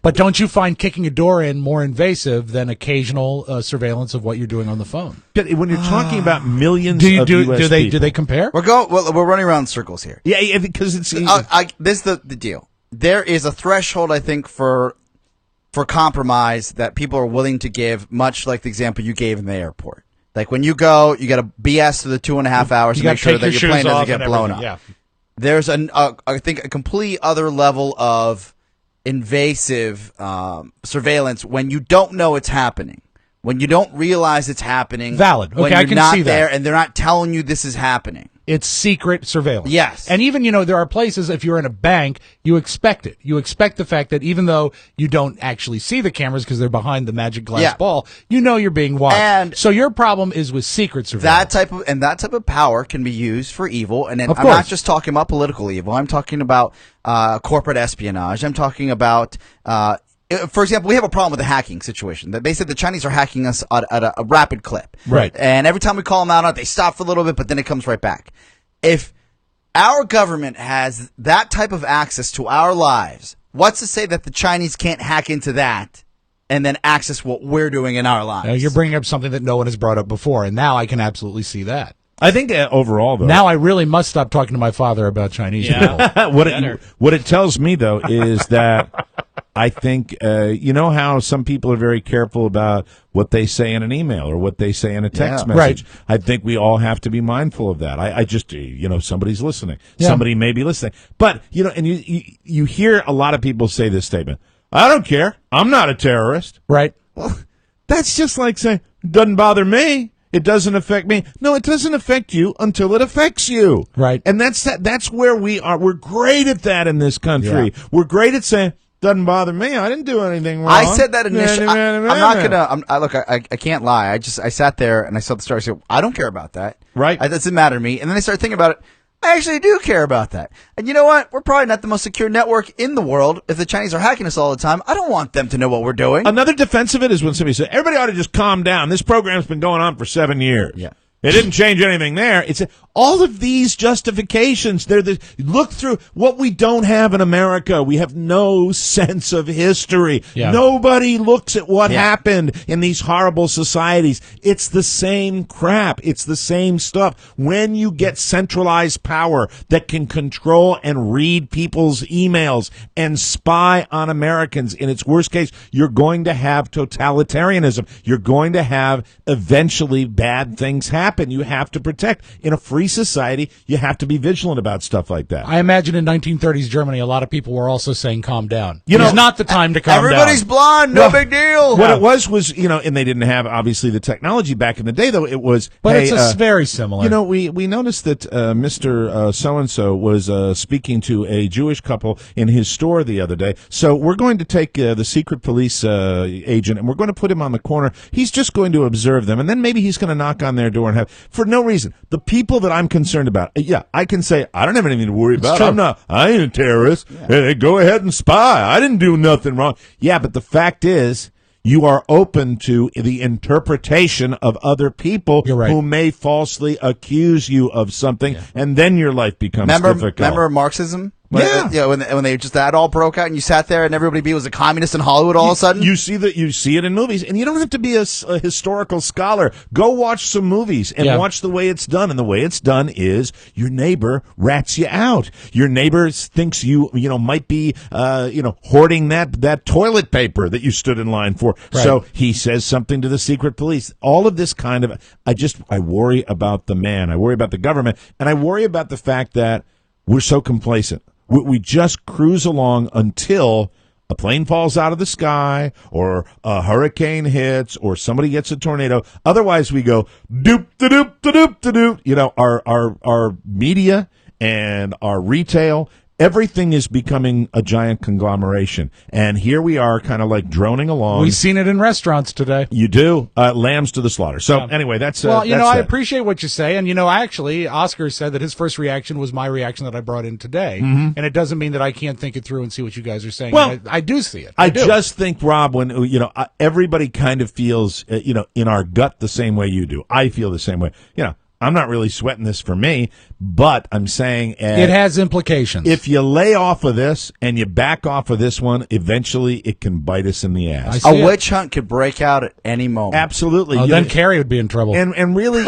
Speaker 3: But don't you find kicking a door in more invasive than occasional surveillance of what you're doing on the phone?
Speaker 2: But when you're talking about millions of US people.
Speaker 3: Do they compare?
Speaker 4: We're running around in circles here.
Speaker 2: Yeah, because it's
Speaker 4: this is the deal. There is a threshold, I think, for compromise that people are willing to give, much like the example you gave in the airport. Like when you go, you got to BS for the 2.5 hours to make sure that your plane doesn't get blown up.
Speaker 3: Yeah.
Speaker 4: There's I think a complete other level of invasive surveillance when you don't know it's happening, when you don't realize it's happening.
Speaker 3: Valid. Okay,
Speaker 4: when
Speaker 3: I
Speaker 4: you're
Speaker 3: can
Speaker 4: not
Speaker 3: see that.
Speaker 4: there and they're not telling you this is happening.
Speaker 3: It's secret surveillance.
Speaker 4: Yes.
Speaker 3: And even, there are places, if you're in a bank, you expect it. You expect the fact that even though you don't actually see the cameras because they're behind the magic glass ball, you're being watched. And so your problem is with secret surveillance.
Speaker 4: That type of power can be used for evil. And I'm not just talking about political evil. I'm talking about corporate espionage. I'm talking about for example, we have a problem with the hacking situation. They said the Chinese are hacking us at a rapid clip.
Speaker 3: Right.
Speaker 4: And every time we call them out on it, they stop for a little bit, but then it comes right back. If our government has that type of access to our lives, what's to say that the Chinese can't hack into that and then access what we're doing in our lives?
Speaker 3: You're bringing up something that no one has brought up before, and now I can absolutely see that.
Speaker 2: I think overall, though,
Speaker 3: now I really must stop talking to my father about Chinese people.
Speaker 2: What it tells me, though, is that I think, how some people are very careful about what they say in an email or what they say in a text message.
Speaker 3: Right.
Speaker 2: I think we all have to be mindful of that. I just, somebody's listening. Yeah. Somebody may be listening. But, and you hear a lot of people say this statement, I don't care. I'm not a terrorist.
Speaker 3: Right.
Speaker 2: Well, that's just like saying, doesn't bother me. It doesn't affect me. No, it doesn't affect you until it affects you.
Speaker 3: Right.
Speaker 2: And that's where we are. We're great at that in this country. Yeah. We're great at saying, doesn't bother me. I didn't do anything wrong.
Speaker 4: I said that initially. I'm not gonna. Look, I can't lie. I sat there and I saw the story. I said, I don't care about that.
Speaker 2: Right.
Speaker 4: It doesn't matter to me. And then I started thinking about it. I actually do care about that. And you know what? We're probably not the most secure network in the world. If the Chinese are hacking us all the time, I don't want them to know what we're doing.
Speaker 2: Another defense of it is when somebody says, everybody ought to just calm down. This program's been going on for 7 years.
Speaker 4: Yeah.
Speaker 2: It didn't change anything there. It's all of these justifications. Look through what we don't have in America. We have no sense of history.
Speaker 3: Yeah.
Speaker 2: Nobody looks at what happened in these horrible societies. It's the same crap. It's the same stuff. When you get centralized power that can control and read people's emails and spy on Americans, in its worst case, you're going to have totalitarianism. You're going to have eventually bad things happen. You have to protect. In a free society, you have to be vigilant about stuff like that.
Speaker 3: I imagine in 1930s Germany, a lot of people were also saying, calm down. It's not the time to calm down.
Speaker 4: Everybody's blonde, no big deal.
Speaker 2: What it was, and they didn't have, obviously, the technology back in the day, though. It was,
Speaker 3: but it's very similar.
Speaker 2: We noticed that Mr. So-and-so was speaking to a Jewish couple in his store the other day. So we're going to take the secret police agent, and we're going to put him on the corner. He's just going to observe them, and then maybe he's going to knock on their door and have, for no reason, the people that I'm concerned about. I can say I don't have anything to worry about. I ain't a terrorist. Hey, go ahead and spy. I didn't do nothing wrong. Yeah, but the fact is, you are open to the interpretation of other people who may falsely accuse you of something, and then your life becomes difficult.
Speaker 4: Remember Marxism? Yeah, when they just that all broke out and you sat there and everybody was a communist in Hollywood all of a sudden.
Speaker 2: You see it in movies, and you don't have to be a historical scholar. Go watch some movies and watch the way it's done. And the way it's done is your neighbor rats you out. Your neighbor thinks you might be hoarding that toilet paper that you stood in line for. Right. So he says something to the secret police. All of this kind of I worry about the man. I worry about the government, and I worry about the fact that we're so complacent. We just cruise along until a plane falls out of the sky or a hurricane hits or somebody gets a tornado. Otherwise, we go doop da doop da doop da doop. Our media and our retail, everything is becoming a giant conglomeration. And here we are kind of like droning along.
Speaker 3: We've seen it in restaurants today.
Speaker 2: You do. Lambs to the slaughter. So anyway, that's
Speaker 3: well,
Speaker 2: that's
Speaker 3: I appreciate what you say. And, actually, Oscar said that his first reaction was my reaction that I brought in today. Mm-hmm. And it doesn't mean that I can't think it through and see what you guys are saying. Well, I do see it.
Speaker 2: I just think, Rob, when, everybody kind of feels, in our gut the same way you do. I feel the same way. I'm not really sweating this for me, but I'm saying
Speaker 3: it has implications.
Speaker 2: If you lay off of this and you back off of this one, eventually it can bite us in the ass.
Speaker 4: A witch hunt could break out at any moment.
Speaker 2: Absolutely.
Speaker 3: Oh, then Carrie would be in trouble.
Speaker 2: And really...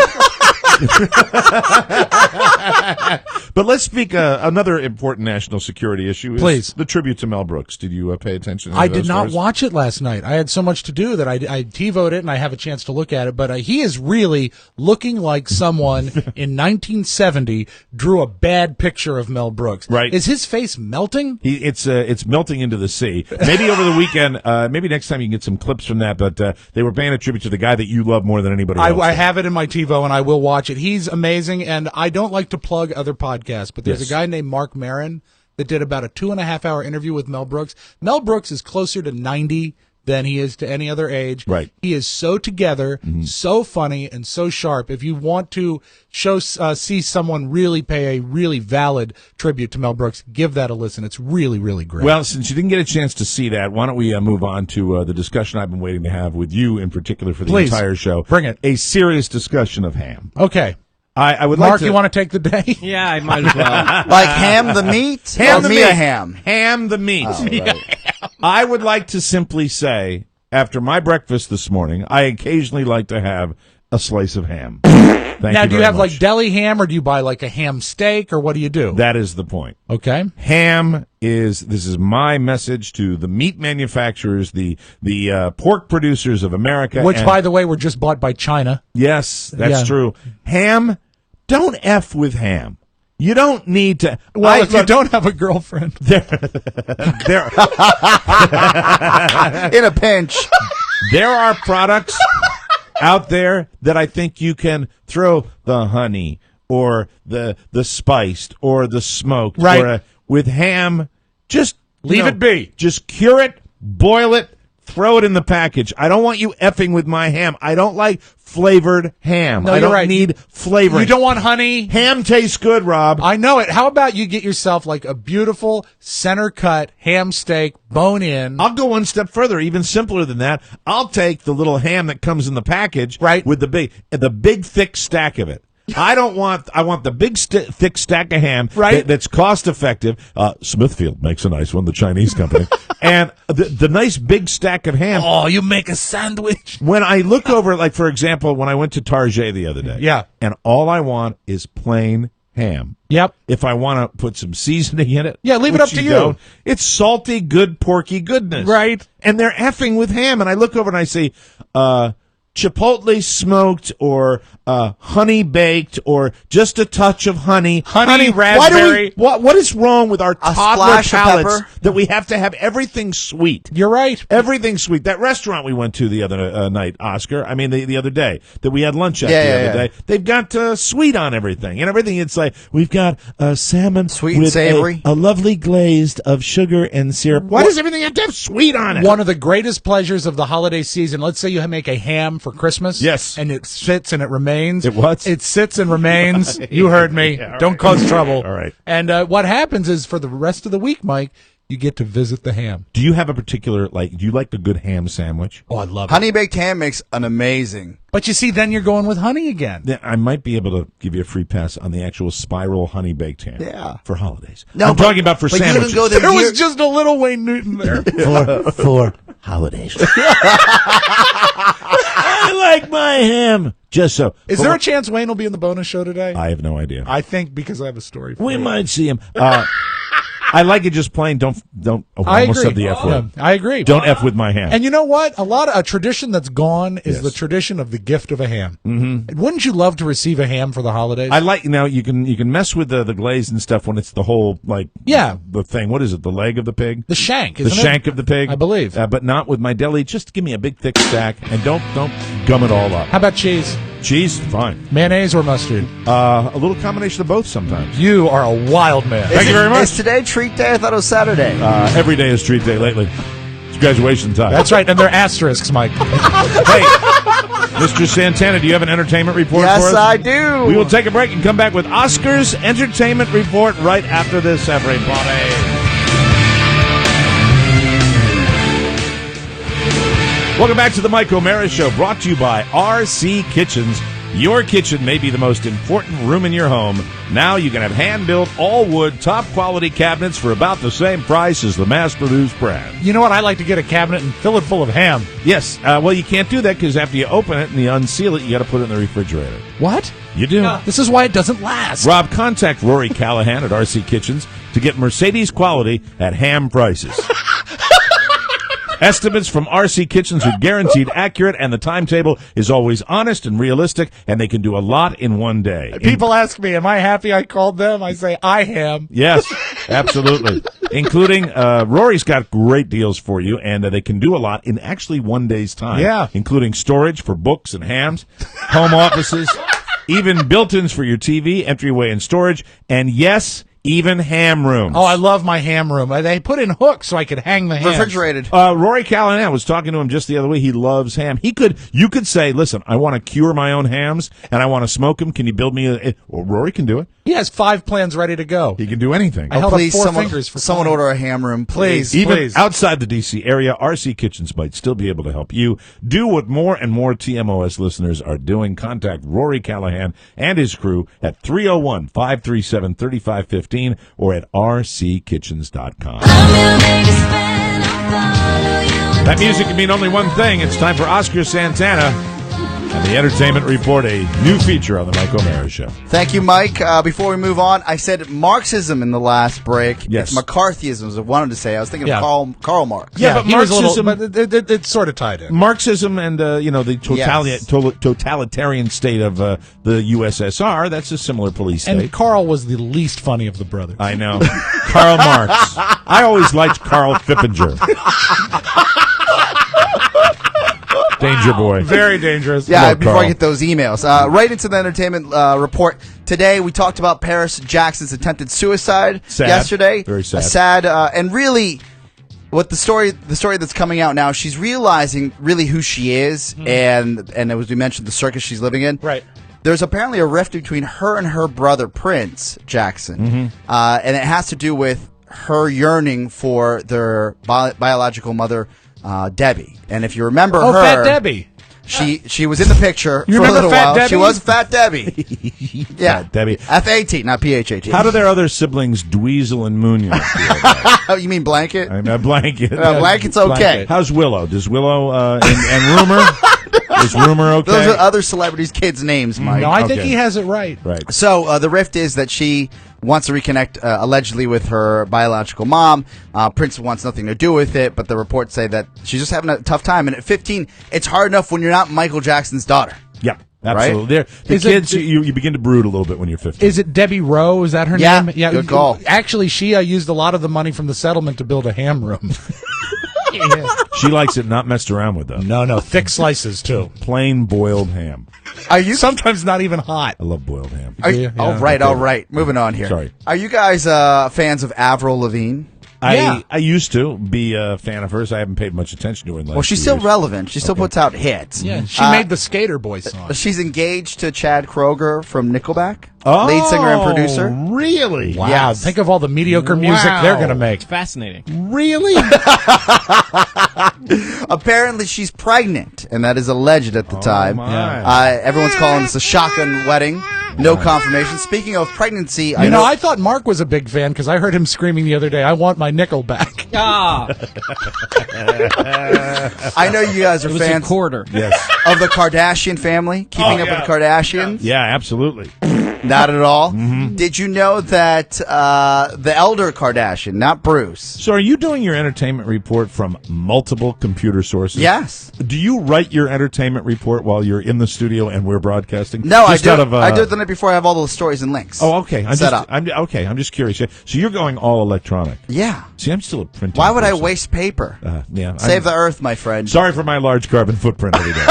Speaker 2: But let's speak another important national security issue is
Speaker 3: please.
Speaker 2: The tribute to Mel Brooks. Did you pay attention to
Speaker 3: I did not watch it last night. I had so much to do that I TiVoed it and I have a chance to look at it, but he is really looking like someone in 1970 drew a bad picture of Mel Brooks.
Speaker 2: Right.
Speaker 3: Is his face melting?
Speaker 2: It's melting into the sea. Maybe over the weekend, maybe next time you can get some clips from that, but they were paying a tribute to the guy that you love more than anybody else.
Speaker 3: I have it in my TiVo and I will watch it. He's amazing, and I don't like to plug other podcasts, but there's a guy named Mark Maron that did about a 2.5-hour interview with Mel Brooks. Mel Brooks is closer to 90 than he is to any other age.
Speaker 2: Right.
Speaker 3: He is so together, so funny, and so sharp. If you want to see someone really pay a really valid tribute to Mel Brooks, give that a listen. It's really, really great.
Speaker 2: Well, since you didn't get a chance to see that, why don't we move on to the discussion I've been waiting to have with you in particular for the entire show.
Speaker 3: Bring it.
Speaker 2: A serious discussion of ham.
Speaker 3: Okay.
Speaker 2: I would
Speaker 3: Mark,
Speaker 2: like to...
Speaker 3: you want to take the day?
Speaker 12: Yeah, I might as well.
Speaker 4: Like ham the meat?
Speaker 2: Ham the meat.
Speaker 4: Ham?
Speaker 2: Ham the meat.
Speaker 4: Oh, right.
Speaker 2: I would like to simply say, after my breakfast this morning, I occasionally like to have a slice of ham.
Speaker 3: Now, do you have like deli ham, or do you buy like a ham steak, or what do you do?
Speaker 2: That is the point.
Speaker 3: Okay.
Speaker 2: Ham this is my message to the meat manufacturers, the pork producers of America.
Speaker 3: Which, by the way, were just bought by China.
Speaker 2: Yes, that's true. Ham, don't F with ham. You don't need to.
Speaker 3: Well, if you don't have a girlfriend.
Speaker 2: There,
Speaker 4: in a pinch.
Speaker 2: There are products out there that I think you can throw the honey or the spiced or the smoked.
Speaker 3: Right.
Speaker 2: Or with ham, just
Speaker 3: leave it be.
Speaker 2: Just cure it, boil it, throw it in the package. I don't want you effing with my ham. I don't like flavored ham.
Speaker 3: No,
Speaker 2: I
Speaker 3: you're
Speaker 2: don't
Speaker 3: right.
Speaker 2: need flavoring.
Speaker 3: You don't want honey.
Speaker 2: Ham tastes good, Rob.
Speaker 3: I know it. How about you get yourself like a beautiful center cut ham steak, bone in.
Speaker 2: I'll go one step further, even simpler than that. I'll take the little ham that comes in the package,
Speaker 3: right,
Speaker 2: with the big thick stack of it. I want the big thick stack of ham,
Speaker 3: right,
Speaker 2: that's cost effective. Smithfield makes a nice one, the Chinese company. And the nice big stack of ham.
Speaker 3: Oh, you make a sandwich.
Speaker 2: When I look over, like, for example, when I went to Target the other day.
Speaker 3: Yeah.
Speaker 2: And all I want is plain ham.
Speaker 3: Yep.
Speaker 2: If I want to put some seasoning in it.
Speaker 3: Yeah, leave it up to you.
Speaker 2: Don't, it's salty, good, porky goodness.
Speaker 3: Right.
Speaker 2: And they're effing with ham. And I look over and I see, chipotle smoked or honey baked or just a touch of honey
Speaker 3: raspberry.
Speaker 2: What is wrong with our toddler
Speaker 4: splash of
Speaker 2: palates
Speaker 4: pepper?
Speaker 2: that we have to have everything sweet?
Speaker 3: You're right.
Speaker 2: Everything sweet. That restaurant we went to the other night, Oscar, I mean the other day, that we had lunch at the other day, they've got sweet on everything. And everything, it's like, we've got salmon
Speaker 4: sweet
Speaker 2: with
Speaker 4: and savory.
Speaker 2: A lovely glazed of sugar and syrup. Why does everything have to have sweet on it?
Speaker 3: One of the greatest pleasures of the holiday season, let's say you make a ham for Christmas.
Speaker 2: Yes.
Speaker 3: And it sits and it remains.
Speaker 2: It what?
Speaker 3: It sits and remains. You heard me.
Speaker 2: Yeah,
Speaker 3: Don't cause trouble.
Speaker 2: All right.
Speaker 3: And what happens is for the rest of the week, Mike, you get to visit the ham.
Speaker 2: Do you have a particular, do you like a good ham sandwich?
Speaker 3: Oh, I love it.
Speaker 4: Honey baked ham makes an amazing.
Speaker 3: But you see, then you're going with honey again.
Speaker 2: Yeah, I might be able to give you a free pass on the actual spiral honey baked ham.
Speaker 4: Yeah.
Speaker 2: For holidays.
Speaker 4: No,
Speaker 2: I'm talking about for
Speaker 4: but you
Speaker 2: sandwiches.
Speaker 4: don't go
Speaker 3: There was just a little Wayne Newton there.
Speaker 2: for holidays. I like my ham. Just so.
Speaker 3: Is there a chance Wayne will be in the bonus show today?
Speaker 2: I have no idea.
Speaker 3: I think because I have a story for
Speaker 2: We
Speaker 3: you.
Speaker 2: might see him. I like it just plain. Don't. Oh,
Speaker 3: I
Speaker 2: almost
Speaker 3: agree.
Speaker 2: said the F word.
Speaker 3: I agree.
Speaker 2: Don't F with my ham.
Speaker 3: And you know what? A tradition that's gone is
Speaker 2: Yes.
Speaker 3: the tradition of the gift of a ham. Mm-hmm. Wouldn't you love to receive a ham for the holidays?
Speaker 2: I like you can mess with the glaze and stuff when it's the whole the thing. What is it? The leg of the pig?
Speaker 3: The shank.
Speaker 2: The
Speaker 3: Isn't
Speaker 2: shank
Speaker 3: it?
Speaker 2: of the pig,
Speaker 3: I believe.
Speaker 2: But not with my deli. Just give me a big thick stack and don't gum it all up.
Speaker 3: How about cheese?
Speaker 2: Cheese, fine.
Speaker 3: Mayonnaise or mustard?
Speaker 2: A little combination of both sometimes.
Speaker 3: You are a wild man.
Speaker 2: Thank you very much.
Speaker 4: Is today treat day? I thought it was Saturday.
Speaker 2: Every day is treat day lately. It's graduation time.
Speaker 3: That's right, and they're asterisks, Mike.
Speaker 2: Hey, Mr. Santana, do you have an entertainment report for us?
Speaker 4: Yes, I do.
Speaker 2: We will take a break and come back with Oscar's entertainment report right after this, everybody. Welcome back to the Mike O'Mara Show, brought to you by RC Kitchens. Your kitchen may be the most important room in your home. Now you can have hand-built, all-wood, top-quality cabinets for about the same price as the mass-produced brand.
Speaker 3: You know what? I like to get a cabinet and fill it full of ham.
Speaker 2: Yes. Well, you can't do that because after you open it and you unseal it, you got to put it in the refrigerator.
Speaker 3: What?
Speaker 2: You do.
Speaker 3: This is why it doesn't last.
Speaker 2: Rob, contact Rory Callahan at RC Kitchens to get Mercedes quality at ham prices. Estimates from RC Kitchens are guaranteed accurate, and the timetable is always honest and realistic, and they can do a lot in one day.
Speaker 3: People ask me, am I happy I called them? I say, I am.
Speaker 2: Yes, absolutely. Including, Rory's got great deals for you, and they can do a lot in actually one day's time.
Speaker 3: Yeah.
Speaker 2: Including storage for books and hams, home offices, even built-ins for your TV, entryway and storage, and yes, even ham rooms.
Speaker 3: Oh, I love my ham room. They put in hooks so I could hang the ham.
Speaker 4: Refrigerated.
Speaker 2: Rory Callahan, I was talking to him just the other way. He loves ham. You could say, listen, I want to cure my own hams and I want to smoke them. Can you build me well, Rory can do it.
Speaker 3: He has 5 plans ready to go.
Speaker 2: He can do anything.
Speaker 3: I held up 4
Speaker 4: someone,
Speaker 3: fingers for
Speaker 4: someone
Speaker 3: fun.
Speaker 4: order a ham room, please.
Speaker 2: Even outside the D.C. area, RC Kitchens might still be able to help you do what more and more TMOS listeners are doing. Contact Rory Callahan and his crew at 301-537-3515 or at rckitchens.com. That music can mean only one thing. It's time for Oscar Santana and the Entertainment Report, a new feature on the Mike O'Mara Show.
Speaker 4: Thank you, Mike. Before we move on, I said Marxism in the last break.
Speaker 2: Yes.
Speaker 4: It's McCarthyism, as I wanted to say. I was thinking of Karl Marx.
Speaker 2: Yeah, but
Speaker 3: he was a little,
Speaker 2: Marxism-
Speaker 3: but it's sort of tied in.
Speaker 2: Marxism and the totalitarian state of the USSR, that's a similar police state.
Speaker 3: And Carl was the least funny of the brothers.
Speaker 2: I know. Karl Marx. I always liked Carl Fippinger. Danger boy.
Speaker 3: Very dangerous.
Speaker 4: Yeah,
Speaker 2: Hello,
Speaker 4: before
Speaker 2: Carl.
Speaker 4: I get those emails. Right into the entertainment report. Today, we talked about Paris Jackson's attempted suicide
Speaker 2: Sad.
Speaker 4: yesterday.
Speaker 2: Very sad.
Speaker 4: Sad, and really, what the story that's coming out now, she's realizing really who she is, and as we mentioned, the circus she's living in.
Speaker 3: Right.
Speaker 4: There's apparently a rift between her and her brother, Prince Jackson, and it has to do with her yearning for their biological mother, Debbie. And if you remember her...
Speaker 3: Fat Debbie.
Speaker 4: She was in the picture
Speaker 3: You
Speaker 4: for a
Speaker 3: remember
Speaker 4: little
Speaker 3: Fat
Speaker 4: while.
Speaker 3: Debbie?
Speaker 4: She was Fat Debbie. Yeah.
Speaker 2: Fat Debbie.
Speaker 4: F-A-T, not P-H-A-T.
Speaker 2: How do their other siblings, Dweezil and Munoz, feel?
Speaker 4: Oh, you mean Blanket?
Speaker 2: I mean, Blanket.
Speaker 4: Blanket's okay.
Speaker 2: Blanket. How's Willow? Does Willow and Rumor? Is Rumor okay?
Speaker 4: Those are other celebrities' kids' names, Mike.
Speaker 3: No, I think
Speaker 2: Okay.
Speaker 3: he has it right.
Speaker 2: Right.
Speaker 4: So the rift is that she wants to reconnect allegedly with her biological mom. Prince wants nothing to do with it, but the reports say that she's just having a tough time. And at 15, it's hard enough when you're not Michael Jackson's daughter.
Speaker 2: Yeah, absolutely.
Speaker 4: Right?
Speaker 2: The
Speaker 3: Is
Speaker 2: kids,
Speaker 3: it-
Speaker 2: you begin to brood a little bit when you're 15.
Speaker 3: Is it Debbie Rowe? Is that her
Speaker 4: Yeah,
Speaker 3: name?
Speaker 4: good call.
Speaker 3: Actually, she used a lot of the money from the settlement to build a ham room.
Speaker 2: She likes it not messed around with, though.
Speaker 3: No, thick slices too.
Speaker 2: Plain boiled ham.
Speaker 4: Are you?
Speaker 3: Sometimes not even hot.
Speaker 2: I love boiled ham.
Speaker 4: Are you
Speaker 3: Yeah.
Speaker 4: all right. Moving on here.
Speaker 2: Sorry.
Speaker 4: Are you guys fans of Avril Lavigne?
Speaker 2: I used to be a fan of hers. I haven't paid much attention to her in the last
Speaker 4: Well, she's
Speaker 2: few
Speaker 4: still
Speaker 2: years.
Speaker 4: relevant. She still puts out hits.
Speaker 3: Yeah, she made the Skater Boy song.
Speaker 4: She's engaged to Chad Kroeger from Nickelback, lead singer and producer.
Speaker 2: Really?
Speaker 3: Wow,
Speaker 4: Yes.
Speaker 3: think of all the mediocre music they're going to make.
Speaker 12: Fascinating.
Speaker 2: Really?
Speaker 4: Apparently, she's pregnant, and that is alleged at the time.
Speaker 2: my.
Speaker 4: Everyone's calling this a shotgun wedding. No confirmation. Speaking of pregnancy,
Speaker 3: You know, I thought Mark was a big fan because I heard him screaming the other day, I want my nickel back.
Speaker 12: Ah,
Speaker 4: I know you guys are
Speaker 12: it was a
Speaker 4: fans
Speaker 12: quarter.
Speaker 2: Yes.
Speaker 4: of the Kardashian family, keeping up with the Kardashians.
Speaker 2: Yeah, absolutely.
Speaker 4: Not at all. Did you know that the elder Kardashian, not Bruce?
Speaker 2: So are you doing your entertainment report from multiple computer sources?
Speaker 4: Yes.
Speaker 2: Do you write your entertainment report while you're in the studio and we're broadcasting?
Speaker 4: No,
Speaker 2: Just
Speaker 4: I do.
Speaker 2: out of,
Speaker 4: I do it the night before. I have all those stories and links.
Speaker 2: Oh, okay.
Speaker 4: Set up.
Speaker 2: I'm just curious. So you're going all electronic.
Speaker 4: Yeah.
Speaker 2: See, I'm still a printing
Speaker 4: Why would I
Speaker 2: person.
Speaker 4: waste paper?
Speaker 2: Yeah.
Speaker 4: Save the earth, my friend.
Speaker 2: Sorry for my large carbon footprint every day.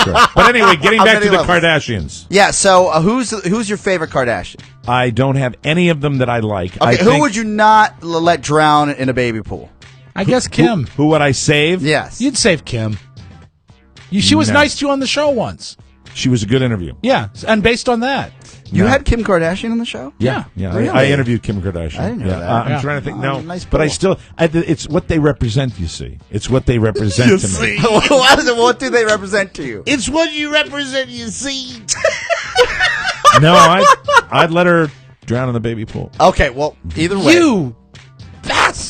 Speaker 2: Sure. But anyway, getting
Speaker 4: On
Speaker 2: back to
Speaker 4: many
Speaker 2: the
Speaker 4: levels.
Speaker 2: Kardashians.
Speaker 4: Yeah. So who's your favorite Kardashian?
Speaker 2: I don't have any of them that I like.
Speaker 4: Okay. Who would you not let drown in a baby pool?
Speaker 3: I guess Kim.
Speaker 2: Who would I save?
Speaker 4: Yes.
Speaker 3: You'd save Kim. She was
Speaker 2: No.
Speaker 3: nice to you on the show once.
Speaker 2: She was a good interview.
Speaker 3: Yeah, and based on that.
Speaker 4: You had Kim Kardashian on the show?
Speaker 2: Yeah.
Speaker 4: Really?
Speaker 2: I interviewed Kim Kardashian.
Speaker 4: I didn't know
Speaker 2: Yeah.
Speaker 4: that.
Speaker 2: I'm
Speaker 3: Yeah.
Speaker 2: trying to think. No,
Speaker 4: nice
Speaker 2: but I
Speaker 4: pool.
Speaker 2: still. it's what they represent. You see, it's what they represent to me.
Speaker 4: What do they represent to you?
Speaker 5: It's what you represent, you see.
Speaker 2: No, I'd let her drown in the baby pool.
Speaker 4: Okay. Well, either way.
Speaker 3: You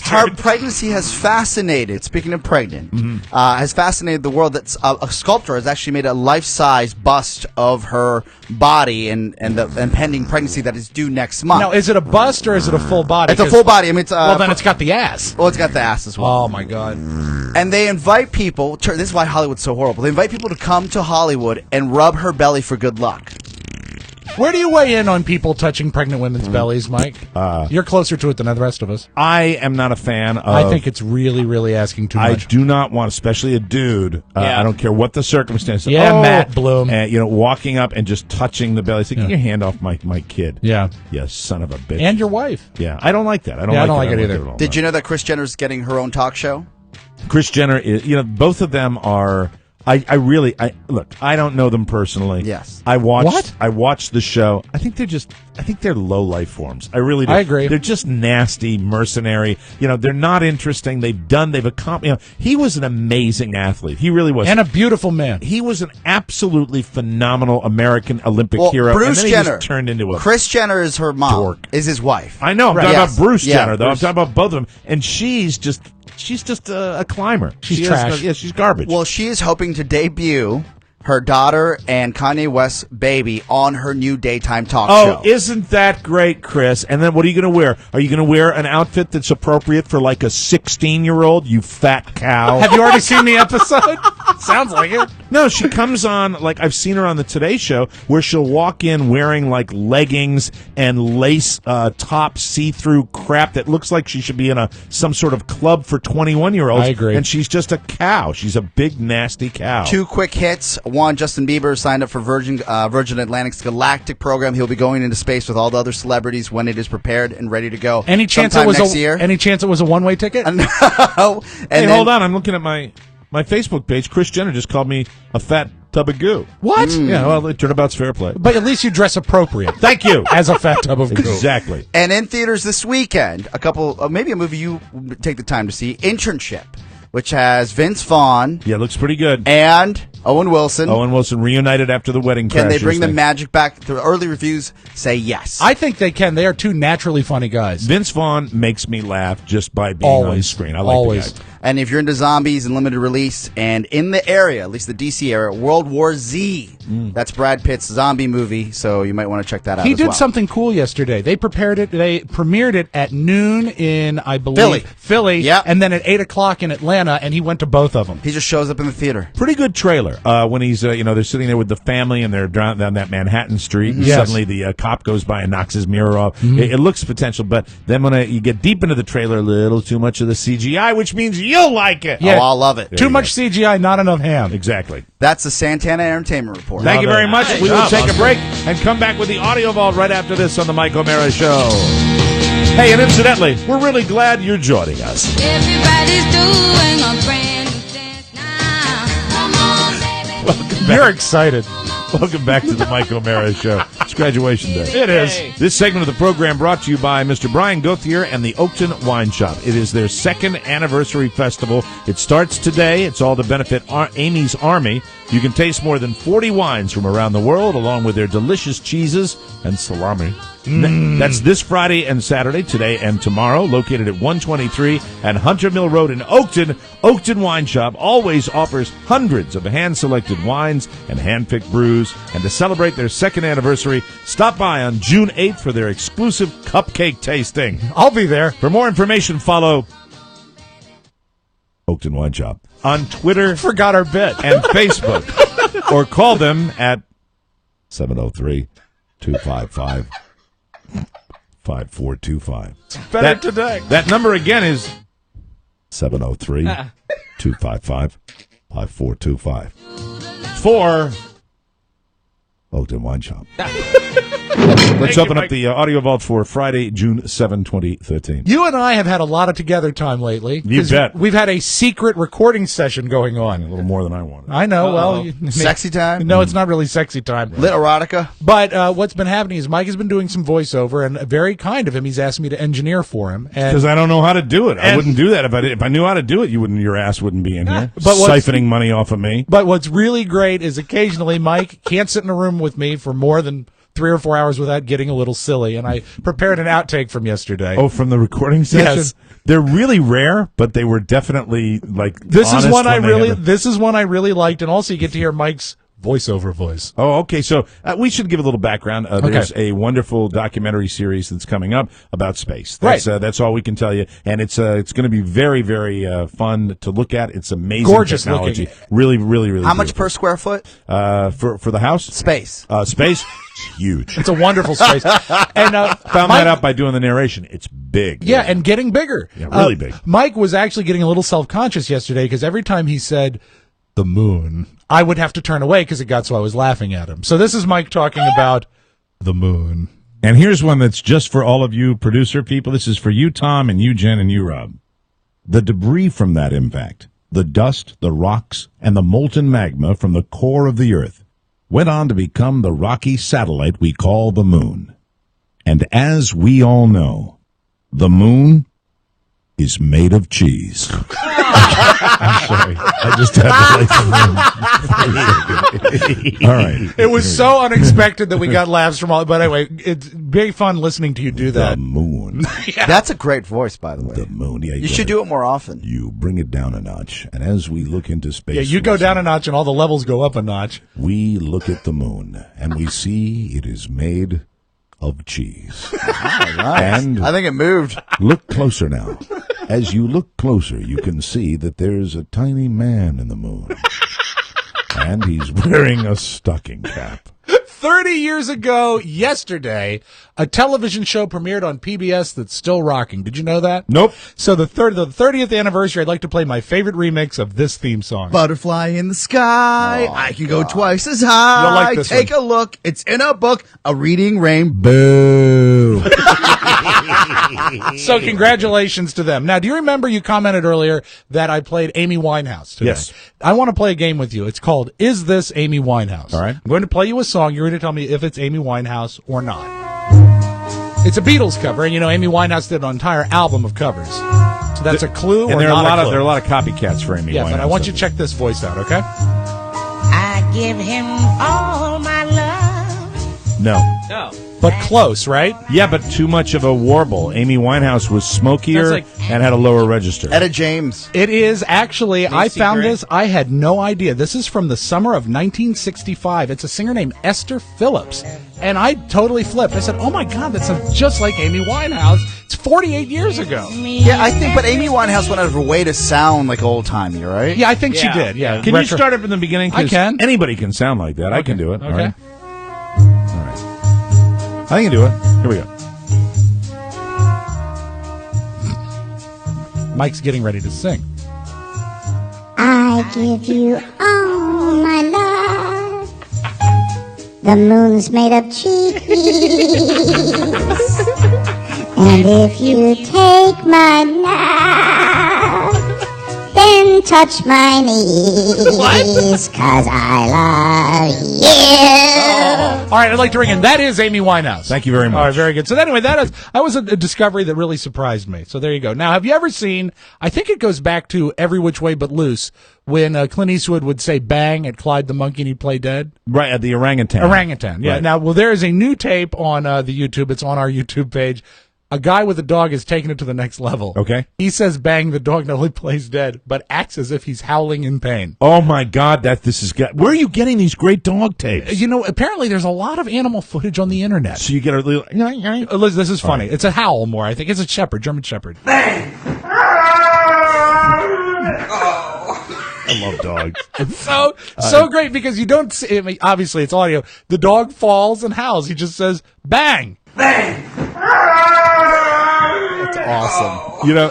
Speaker 4: Her pregnancy has fascinated. Speaking of pregnant, has fascinated the world. That's a sculptor has actually made a life-size bust of her body and the impending pregnancy that is due next month.
Speaker 3: Now, is it a bust or is it a full body?
Speaker 4: It's a
Speaker 3: 'Cause-
Speaker 4: full body. I mean, it's
Speaker 3: well, then it's got the ass.
Speaker 4: well, it's got the ass as well.
Speaker 3: Oh my God!
Speaker 4: And they invite people. This is why Hollywood's so horrible. They invite people to come to Hollywood and rub her belly for good luck.
Speaker 3: Where do you weigh in on people touching pregnant women's bellies, Mike? You're closer to it than the rest of us.
Speaker 2: I am not a fan of.
Speaker 3: I think it's really, really asking too
Speaker 2: I
Speaker 3: much.
Speaker 2: do not want, especially a dude.
Speaker 12: Yeah.
Speaker 2: I don't care what the circumstances.
Speaker 3: Yeah, Matt Bloom.
Speaker 2: Walking up and just touching the belly. Say, get your hand off my kid.
Speaker 3: Yeah,
Speaker 2: Yeah, son of a bitch.
Speaker 3: and your wife.
Speaker 2: Yeah, I don't like that. I don't
Speaker 3: Yeah,
Speaker 2: like it
Speaker 3: either.
Speaker 2: at all.
Speaker 4: Did you know that Kris Jenner's getting her own talk show?
Speaker 2: Kris Jenner is, both of them are. I look. I don't know them personally.
Speaker 4: Yes.
Speaker 2: I watched.
Speaker 3: What?
Speaker 2: I watched the show. I think they're low life forms. I really do.
Speaker 3: I agree.
Speaker 2: They're just nasty, mercenary. They're not interesting. They've accomplished. He was an amazing athlete. He really was.
Speaker 3: And a beautiful man.
Speaker 2: He was an absolutely phenomenal American Olympic
Speaker 4: Well,
Speaker 2: hero.
Speaker 4: Bruce
Speaker 2: and then he
Speaker 4: Jenner
Speaker 2: just turned into a.
Speaker 4: Kris Jenner is her mom.
Speaker 2: dork.
Speaker 4: Is his wife.
Speaker 2: I know. I'm talking
Speaker 4: Yes.
Speaker 2: about Bruce
Speaker 4: Yeah,
Speaker 2: Jenner, though.
Speaker 4: Bruce.
Speaker 2: I'm talking about both of them, and she's just a climber.
Speaker 3: She's
Speaker 2: She has
Speaker 3: trash.
Speaker 2: she's garbage.
Speaker 4: Well, she is hoping to debut her daughter and Kanye West's baby on her new daytime talk show.
Speaker 2: Isn't that great, Chris? And then what are you going to wear? Are you going to wear an outfit that's appropriate for like a 16-year-old, you fat cow?
Speaker 3: Have you already seen the episode? Sounds like it.
Speaker 2: No, she comes on, like I've seen her on the Today Show, where she'll walk in wearing like leggings and lace top see-through crap that looks like she should be in some sort of club for 21-year-olds.
Speaker 3: I agree.
Speaker 2: And she's just a cow. She's a big, nasty cow.
Speaker 4: Two quick hits. One, Justin Bieber signed up for Virgin Atlantic's Galactic program. He'll be going into space with all the other celebrities when it is prepared and ready to go.
Speaker 3: Any chance
Speaker 4: sometime
Speaker 3: it was
Speaker 4: next
Speaker 3: a
Speaker 4: year?
Speaker 3: Any chance it was a one-way ticket?
Speaker 4: No.
Speaker 2: Hey, hold on. I'm looking at my Facebook page. Kris Jenner just called me a fat tub of goo.
Speaker 3: What?
Speaker 2: Yeah, well, turnabout's fair play.
Speaker 3: But at least you dress appropriate.
Speaker 2: Thank you.
Speaker 3: As a fat tub of goo.
Speaker 2: Exactly.
Speaker 4: And in theaters this weekend, maybe a movie you take the time to see, Internship, which has Vince Vaughn.
Speaker 2: Yeah, looks pretty good.
Speaker 4: And Owen Wilson.
Speaker 2: Owen Wilson reunited after the wedding
Speaker 4: Can they
Speaker 2: crashers
Speaker 4: bring the
Speaker 2: thing.
Speaker 4: magic back? The early reviews say yes.
Speaker 3: I think they can. They are two naturally funny guys.
Speaker 2: Vince Vaughn makes me laugh just by being on
Speaker 3: Always.
Speaker 2: screen. I like
Speaker 3: Always.
Speaker 2: the guy.
Speaker 4: And if you're into zombies and limited release, and in the area, at least the DC area, World War Z. That's Brad Pitt's zombie movie, so you might want to check that out.
Speaker 3: He
Speaker 4: as
Speaker 3: did
Speaker 4: well.
Speaker 3: something cool yesterday. They premiered it at noon in, I believe, Philly.
Speaker 4: Yep.
Speaker 3: And then at 8 o'clock in Atlanta, and he went to both of them.
Speaker 4: He just shows up in the theater.
Speaker 2: Pretty good trailer. When he's, they're sitting there with the family and they're down that Manhattan street, and
Speaker 3: Yes.
Speaker 2: suddenly the cop goes by and knocks his mirror off. It looks potential, but then when you get deep into the trailer, a little too much of the CGI, which means you'll like it.
Speaker 3: Yeah.
Speaker 4: Oh, I'll love it.
Speaker 3: Too much CGI, not enough ham.
Speaker 2: Exactly.
Speaker 4: That's the Santana Entertainment Report.
Speaker 2: Thank you very much.
Speaker 3: Nice
Speaker 2: We will
Speaker 3: job,
Speaker 2: take a
Speaker 3: Oscar.
Speaker 2: break and come back with the audio vault right after this on the Mike O'Mara Show. Hey, and incidentally, we're really glad you're joining us.
Speaker 13: Everybody's doing a brand new dance now. Come on, baby.
Speaker 2: Welcome back.
Speaker 3: You're excited.
Speaker 2: Welcome back to the Mike O'Mara Show. It's graduation day.
Speaker 3: It is.
Speaker 2: This segment of the program brought to you by Mr. Brian Gauthier and the Oakton Wine Shop. It is their second anniversary festival. It starts today. It's all to benefit Amy's Army. You can taste more than 40 wines from around the world, along with their delicious cheeses and salami. That's this Friday and Saturday, today and tomorrow, located at 123 and Hunter Mill Road in Oakton. Oakton Wine Shop always offers hundreds of hand-selected wines and hand-picked brews. And to celebrate their second anniversary, stop by on June 8th for their exclusive cupcake tasting.
Speaker 3: I'll be there.
Speaker 2: For more information, follow Oakton Wine Shop on Twitter
Speaker 3: Forgot our bit.
Speaker 2: and Facebook, or call them at 703-255-5425.
Speaker 3: Better today.
Speaker 2: That number again is 703-255-5425 for Oakton Wine Shop. Let's open up the audio vault for Friday, June 7, 2013.
Speaker 3: You and I have had a lot of together time lately.
Speaker 2: You
Speaker 3: 'cause
Speaker 2: bet.
Speaker 3: We've had a secret recording session going on.
Speaker 2: A little more than I wanted.
Speaker 3: I know. Well,
Speaker 4: Sexy time?
Speaker 3: No, it's not really sexy time.
Speaker 4: Lit erotica?
Speaker 3: But what's been happening is Mike has been doing some voiceover, and very kind of him. He's asked me to engineer for him.
Speaker 2: Because I don't know how to do it. I wouldn't do that. If I knew how to do it, your ass wouldn't be in here.
Speaker 3: But
Speaker 2: siphoning money off of me.
Speaker 3: But what's really great is occasionally Mike can't sit in a room with me for more than 3 or 4 hours without getting a little silly, and I prepared an outtake from yesterday.
Speaker 2: Oh, from the recording session?
Speaker 3: Yes.
Speaker 2: They're really rare, but they were definitely like
Speaker 3: This is one I really
Speaker 2: ever...
Speaker 3: this is one I really liked, and also you get to hear Mike's voiceover voice.
Speaker 2: Oh, okay. So we should give a little background. There's a wonderful documentary series that's coming up about space. That's, that's all we can tell you, and it's going to be very, very fun to look at. It's amazing,
Speaker 3: gorgeous
Speaker 2: technology.
Speaker 3: looking.
Speaker 2: Really, really, really.
Speaker 4: How much
Speaker 2: beautiful.
Speaker 4: per square foot?
Speaker 2: For the house?
Speaker 4: Space.
Speaker 2: Space. It's huge.
Speaker 3: It's a wonderful space. And
Speaker 2: found that out by doing the narration. It's big.
Speaker 3: Yeah, and getting bigger.
Speaker 2: Yeah, really big.
Speaker 3: Mike was actually getting a little self-conscious yesterday because every time he said the moon, I would have to turn away because it got so I was laughing at him. So this is Mike talking about the moon.
Speaker 2: And here's one that's just for all of you producer people. This is for you, Tom, and you, Jen, and you, Rob. The debris from that impact, the dust, the rocks, and the molten magma from the core of the Earth went on to become the rocky satellite we call the moon. And as we all know, the moon is made of cheese. I'm sorry. I just had to like the moon. All right.
Speaker 3: It was so unexpected that we got laughs from all, but anyway, it's very fun listening to you do that.
Speaker 2: The moon.
Speaker 4: That's a great voice, by the way.
Speaker 2: The moon. Yeah,
Speaker 4: You should do it more often.
Speaker 2: You bring it down a notch, and as we look into space,
Speaker 3: Yeah, you go down a notch and all the levels go up a notch.
Speaker 2: we look at the moon, and we see it is made of cheese. And
Speaker 4: I think it moved.
Speaker 2: look closer now. As you look closer, you can see that there's a tiny man in the moon. And he's wearing a stocking cap.
Speaker 3: 30 years ago, yesterday, a television show premiered on PBS that's still rocking. Did you know that?
Speaker 2: Nope.
Speaker 3: So the 30th anniversary, I'd like to play my favorite remix of this theme song.
Speaker 15: Butterfly in the sky. I can go twice as high.
Speaker 3: You'll like this
Speaker 15: Take
Speaker 3: one.
Speaker 15: a look. It's in a book. A reading rainbow.
Speaker 2: Boo.
Speaker 3: So congratulations to them. Now, do you remember you commented earlier that I played Amy Winehouse today?
Speaker 2: Yes.
Speaker 3: I want to play a game with you. It's called Is This Amy Winehouse?
Speaker 2: All right.
Speaker 3: I'm going to play you a song. You're going to tell me if it's Amy Winehouse or not. It's a Beatles cover, and you know Amy Winehouse did an entire album of covers. So that's a clue
Speaker 2: And
Speaker 3: or
Speaker 2: there are
Speaker 3: not
Speaker 2: a lot
Speaker 3: clue?
Speaker 2: there are a lot of copycats for Amy
Speaker 3: Yeah,
Speaker 2: Winehouse.
Speaker 3: but I want you to check this voice out, okay?
Speaker 13: I give him all my love.
Speaker 2: No.
Speaker 12: No.
Speaker 3: But close, right?
Speaker 2: Yeah, but too much of a warble. Amy Winehouse was smokier
Speaker 12: That's
Speaker 2: and had a lower register.
Speaker 4: Etta James.
Speaker 3: It is actually, I
Speaker 12: Macy
Speaker 3: found
Speaker 12: Gray.
Speaker 3: this, I had no idea. This is from the summer of 1965. It's a singer named Esther Phillips. And I totally flipped. I said, oh my God, that sounds just like Amy Winehouse. It's 48 years ago.
Speaker 4: Yeah, I think, but Amy Winehouse went out of her way to sound like old-timey, right?
Speaker 3: Yeah, I think she
Speaker 12: Yeah.
Speaker 3: did. Yeah.
Speaker 2: Can you start it from the beginning? 'Cause
Speaker 3: I can.
Speaker 2: Anybody can sound like that. I can do it.
Speaker 3: Okay.
Speaker 2: All right. All right. I can do it. Here we go.
Speaker 3: Mike's getting ready to sing.
Speaker 16: I give you all my love. The moon's made of cheese. And if you take my love, then touch my knees, 'cause I love you.
Speaker 3: All right, I'd like to ring in. That is Amy Winehouse.
Speaker 2: Thank you very much.
Speaker 3: All right, very good. So anyway, that was a discovery that really surprised me. So there you go. Now, have you ever seen, I think it goes back to Every Which Way But Loose, when Clint Eastwood would say bang at Clyde the monkey and he'd play dead?
Speaker 2: Right, at the orangutan.
Speaker 3: Orangutan, yeah.
Speaker 2: Right.
Speaker 3: Now, well, there is a new tape on the YouTube. It's on our YouTube page. A guy with a dog has taken it to the next level.
Speaker 2: Okay.
Speaker 3: He says bang, the dog not only plays dead, but acts as if he's howling in pain.
Speaker 2: Oh my God, where are you getting these great dog tapes?
Speaker 3: You know, apparently there's a lot of animal footage on the internet.
Speaker 2: So you get a little,
Speaker 3: Liz, this is funny. Right. It's a howl more, I think. It's a shepherd, German shepherd.
Speaker 2: I love dogs.
Speaker 3: It's so great because you don't see, I mean, obviously it's audio. The dog falls and howls. He just says bang. Bang.
Speaker 4: That's awesome.
Speaker 2: You know,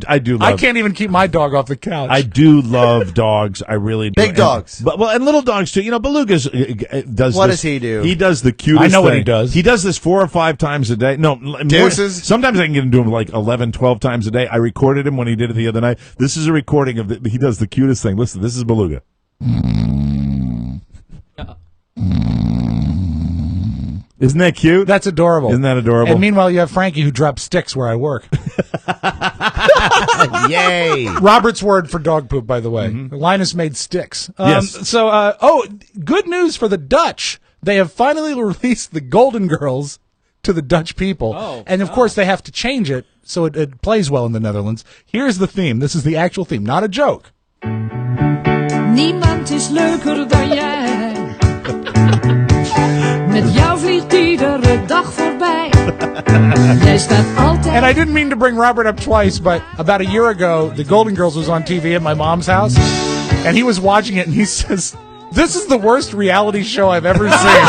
Speaker 2: I do love.
Speaker 3: I can't even keep my dog off the couch.
Speaker 2: I do love dogs. I really do.
Speaker 4: Big dogs.
Speaker 2: And little dogs too. You know, Beluga's does
Speaker 4: What
Speaker 2: this.
Speaker 4: does he do?
Speaker 2: He does the cutest
Speaker 3: I know what
Speaker 2: thing.
Speaker 3: he does.
Speaker 2: He does this 4 or 5 times a day. No,
Speaker 4: Deuces?
Speaker 2: Sometimes I can get him to him like 11, 12 times a day. I recorded him when he did it the other night. This is a recording of he does the cutest thing. Listen, this is Beluga. Isn't that cute?
Speaker 3: That's adorable.
Speaker 2: Isn't that adorable?
Speaker 3: And meanwhile, you have Frankie who drops sticks where I work.
Speaker 2: Yay!
Speaker 3: Robert's word for dog poop, by the way. Linus made sticks.
Speaker 2: Yes.
Speaker 3: So, good news for the Dutch. They have finally released the Golden Girls to the Dutch people. And of course, they have to change it so it plays well in the Netherlands. Here's the theme. This is the actual theme, not a joke.
Speaker 13: Niemand is leuker dan jij. Met jou vliegt iedere dag voorbij. Jij staat altijd.
Speaker 3: And I didn't mean to bring Robert up twice, but about a year ago, the Golden Girls was on TV at my mom's house, and he was watching it, and he says, "This is the worst reality show I've ever seen."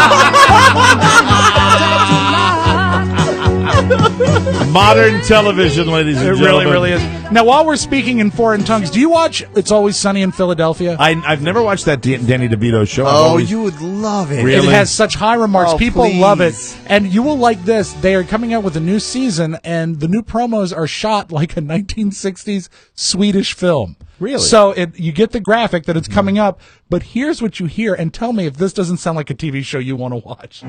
Speaker 2: Modern television, ladies and gentlemen.
Speaker 3: It really is. Now, while we're speaking in foreign tongues, do you watch It's Always Sunny in Philadelphia?
Speaker 2: I've never watched that Danny DeVito show.
Speaker 4: Oh, you would love it.
Speaker 2: Really?
Speaker 3: It has such high remarks.
Speaker 4: Oh,
Speaker 3: People
Speaker 4: please.
Speaker 3: love it. And you will like this. They are coming out with a new season, and the new promos are shot like a 1960s Swedish film.
Speaker 2: Really?
Speaker 3: So you get the graphic that it's coming up, but here's what you hear, and tell me if this doesn't sound like a TV show you want to watch.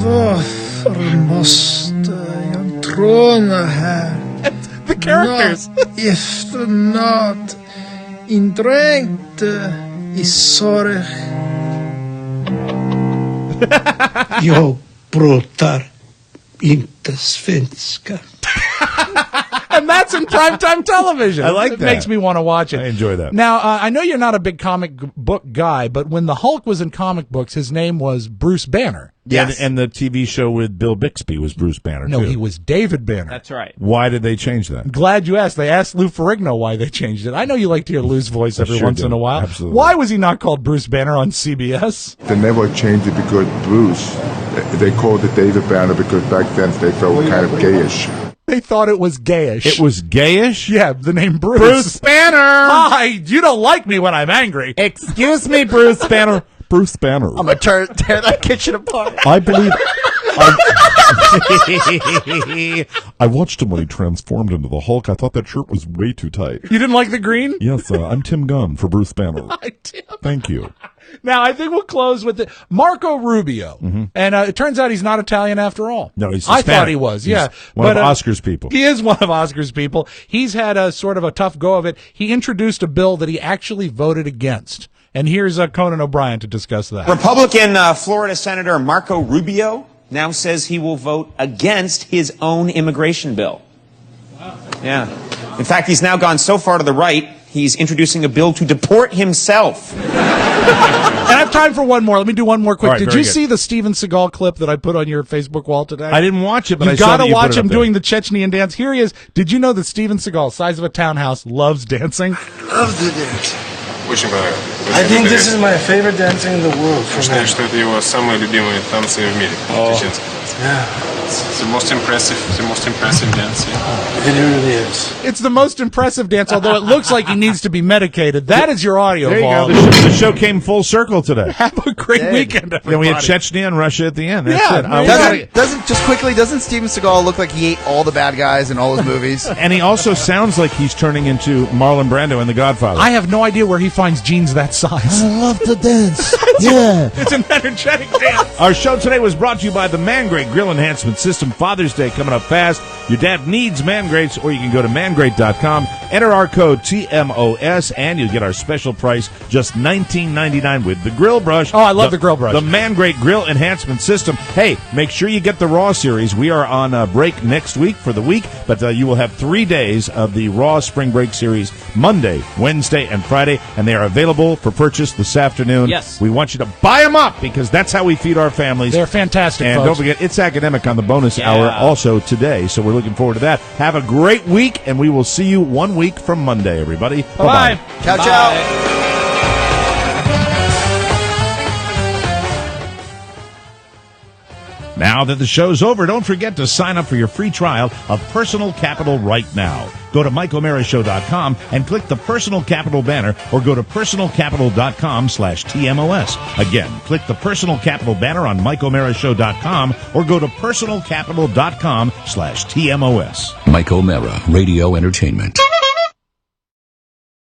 Speaker 17: Varför måste jag tråna här?
Speaker 3: The characters.
Speaker 17: Efter natt indränkt i sorg. Jag pratar inte svenska.
Speaker 3: And that's in primetime television.
Speaker 2: I like
Speaker 3: it
Speaker 2: that.
Speaker 3: Makes me want to watch it.
Speaker 2: I enjoy that.
Speaker 3: Now, I know you're not a big comic book guy, but when the Hulk was in comic books, his name was Bruce Banner.
Speaker 2: Yes. And the TV show with Bill Bixby was Bruce Banner,
Speaker 3: No,
Speaker 2: too.
Speaker 3: he was David Banner.
Speaker 12: That's right.
Speaker 2: Why did they change that?
Speaker 3: Glad you asked. They asked Lou Ferrigno why they changed it. I know you like to hear Lou's voice every
Speaker 2: sure
Speaker 3: once
Speaker 2: do.
Speaker 3: in a while.
Speaker 2: Absolutely.
Speaker 3: Why was he not called Bruce Banner on CBS?
Speaker 18: They never changed it because Bruce. They called it David Banner because back then they felt kind of gayish.
Speaker 3: They thought it was gayish.
Speaker 2: It was gayish?
Speaker 3: Yeah, the name Bruce.
Speaker 2: Bruce Banner!
Speaker 3: Hi, you don't like me when I'm angry.
Speaker 2: Excuse me, Bruce Banner. Bruce Banner.
Speaker 4: I'm going to tear that kitchen apart.
Speaker 2: I believe... I watched him when he transformed into the Hulk. I thought that shirt was way too tight.
Speaker 3: You didn't like the green?
Speaker 2: Yes, I'm Tim Gunn for Bruce Banner.
Speaker 3: Hi, Tim.
Speaker 2: Thank you.
Speaker 3: Now, I think we'll close with Marco Rubio. And it turns out he's not Italian after all.
Speaker 2: No, he's
Speaker 3: I
Speaker 2: Hispanic.
Speaker 3: thought he was,
Speaker 2: He's
Speaker 3: yeah.
Speaker 2: one of Oscar's people.
Speaker 3: He is one of Oscar's people. He's had a sort of a tough go of it. He introduced a bill that he actually voted against. And here's Conan O'Brien to discuss that.
Speaker 19: Republican Florida Senator Marco Rubio now says he will vote against his own immigration bill. Wow. Yeah. In fact, he's now gone so far to the right, he's introducing a bill to deport himself.
Speaker 3: And I have time for one more. Let me do one more quick.
Speaker 2: Right,
Speaker 3: Did
Speaker 2: very
Speaker 3: you
Speaker 2: good.
Speaker 3: see the Steven Seagal clip that I put on your Facebook wall today?
Speaker 2: I didn't watch it, but
Speaker 3: you
Speaker 2: I saw
Speaker 3: gotta
Speaker 2: that you
Speaker 3: watch
Speaker 2: put it
Speaker 3: him
Speaker 2: up there.
Speaker 3: doing the Chechnyan dance. Here he is. Did you know that Steven Seagal, size of a townhouse, loves dancing?
Speaker 17: Love to dance.
Speaker 20: Очень понравилось.
Speaker 17: I think this is my favorite dancing in the world.
Speaker 20: Считаю, что это его самые любимые танцы в мире. Чеченские танцы.
Speaker 17: Yeah.
Speaker 20: It's the most impressive dance. Yeah.
Speaker 17: It really is.
Speaker 3: It's the most impressive dance, although it looks like he needs to be medicated. That is your audio,
Speaker 2: There you
Speaker 3: Paul.
Speaker 2: go. The show came full circle today.
Speaker 3: Have a great weekend, everybody.
Speaker 2: Yeah, we had Chechnya and Russia at the end. That's
Speaker 3: Yeah,
Speaker 2: it.
Speaker 4: Doesn't Steven Seagal look like he ate all the bad guys in all his movies?
Speaker 2: And he also sounds like he's turning into Marlon Brando in The Godfather.
Speaker 3: I have no idea where he finds jeans that size.
Speaker 5: I love to dance. Yeah.
Speaker 3: It's an energetic dance.
Speaker 2: Our show today was brought to you by the Mangrate Grill Enhancement System. Father's Day coming up fast. Your dad needs Mangrates, or you can go to mangrate.com, enter our code TMOS, and you'll get our special price, just $19.99 with the grill brush.
Speaker 3: Oh, I love the grill brush.
Speaker 2: The Mangrate Grill Enhancement System. Hey, make sure you get the Raw series. We are on break next week for the week, but you will have 3 days of the Raw Spring Break series, Monday, Wednesday, and Friday, and they are available for purchase this afternoon.
Speaker 12: Yes.
Speaker 2: We want you to buy them up because that's how we feed our families.
Speaker 3: They're fantastic,
Speaker 2: And
Speaker 3: folks.
Speaker 2: don't forget, it's academic on the bonus
Speaker 12: Yeah.
Speaker 2: hour also today, so we're looking forward to that. Have a great week, and we will see you 1 week from Monday, everybody.
Speaker 3: Bye-bye.
Speaker 2: Bye-bye.
Speaker 4: Ciao, ciao.
Speaker 2: Now that the show's over, don't forget to sign up for your free trial of Personal Capital right now. Go to MikeO'MaraShow.com and click the Personal Capital banner, or go to personalcapital.com/TMOS. Again, click the Personal Capital banner on MikeO'MaraShow.com, or go to personalcapital.com/TMOS.
Speaker 1: Mike O'Mara, Radio Entertainment.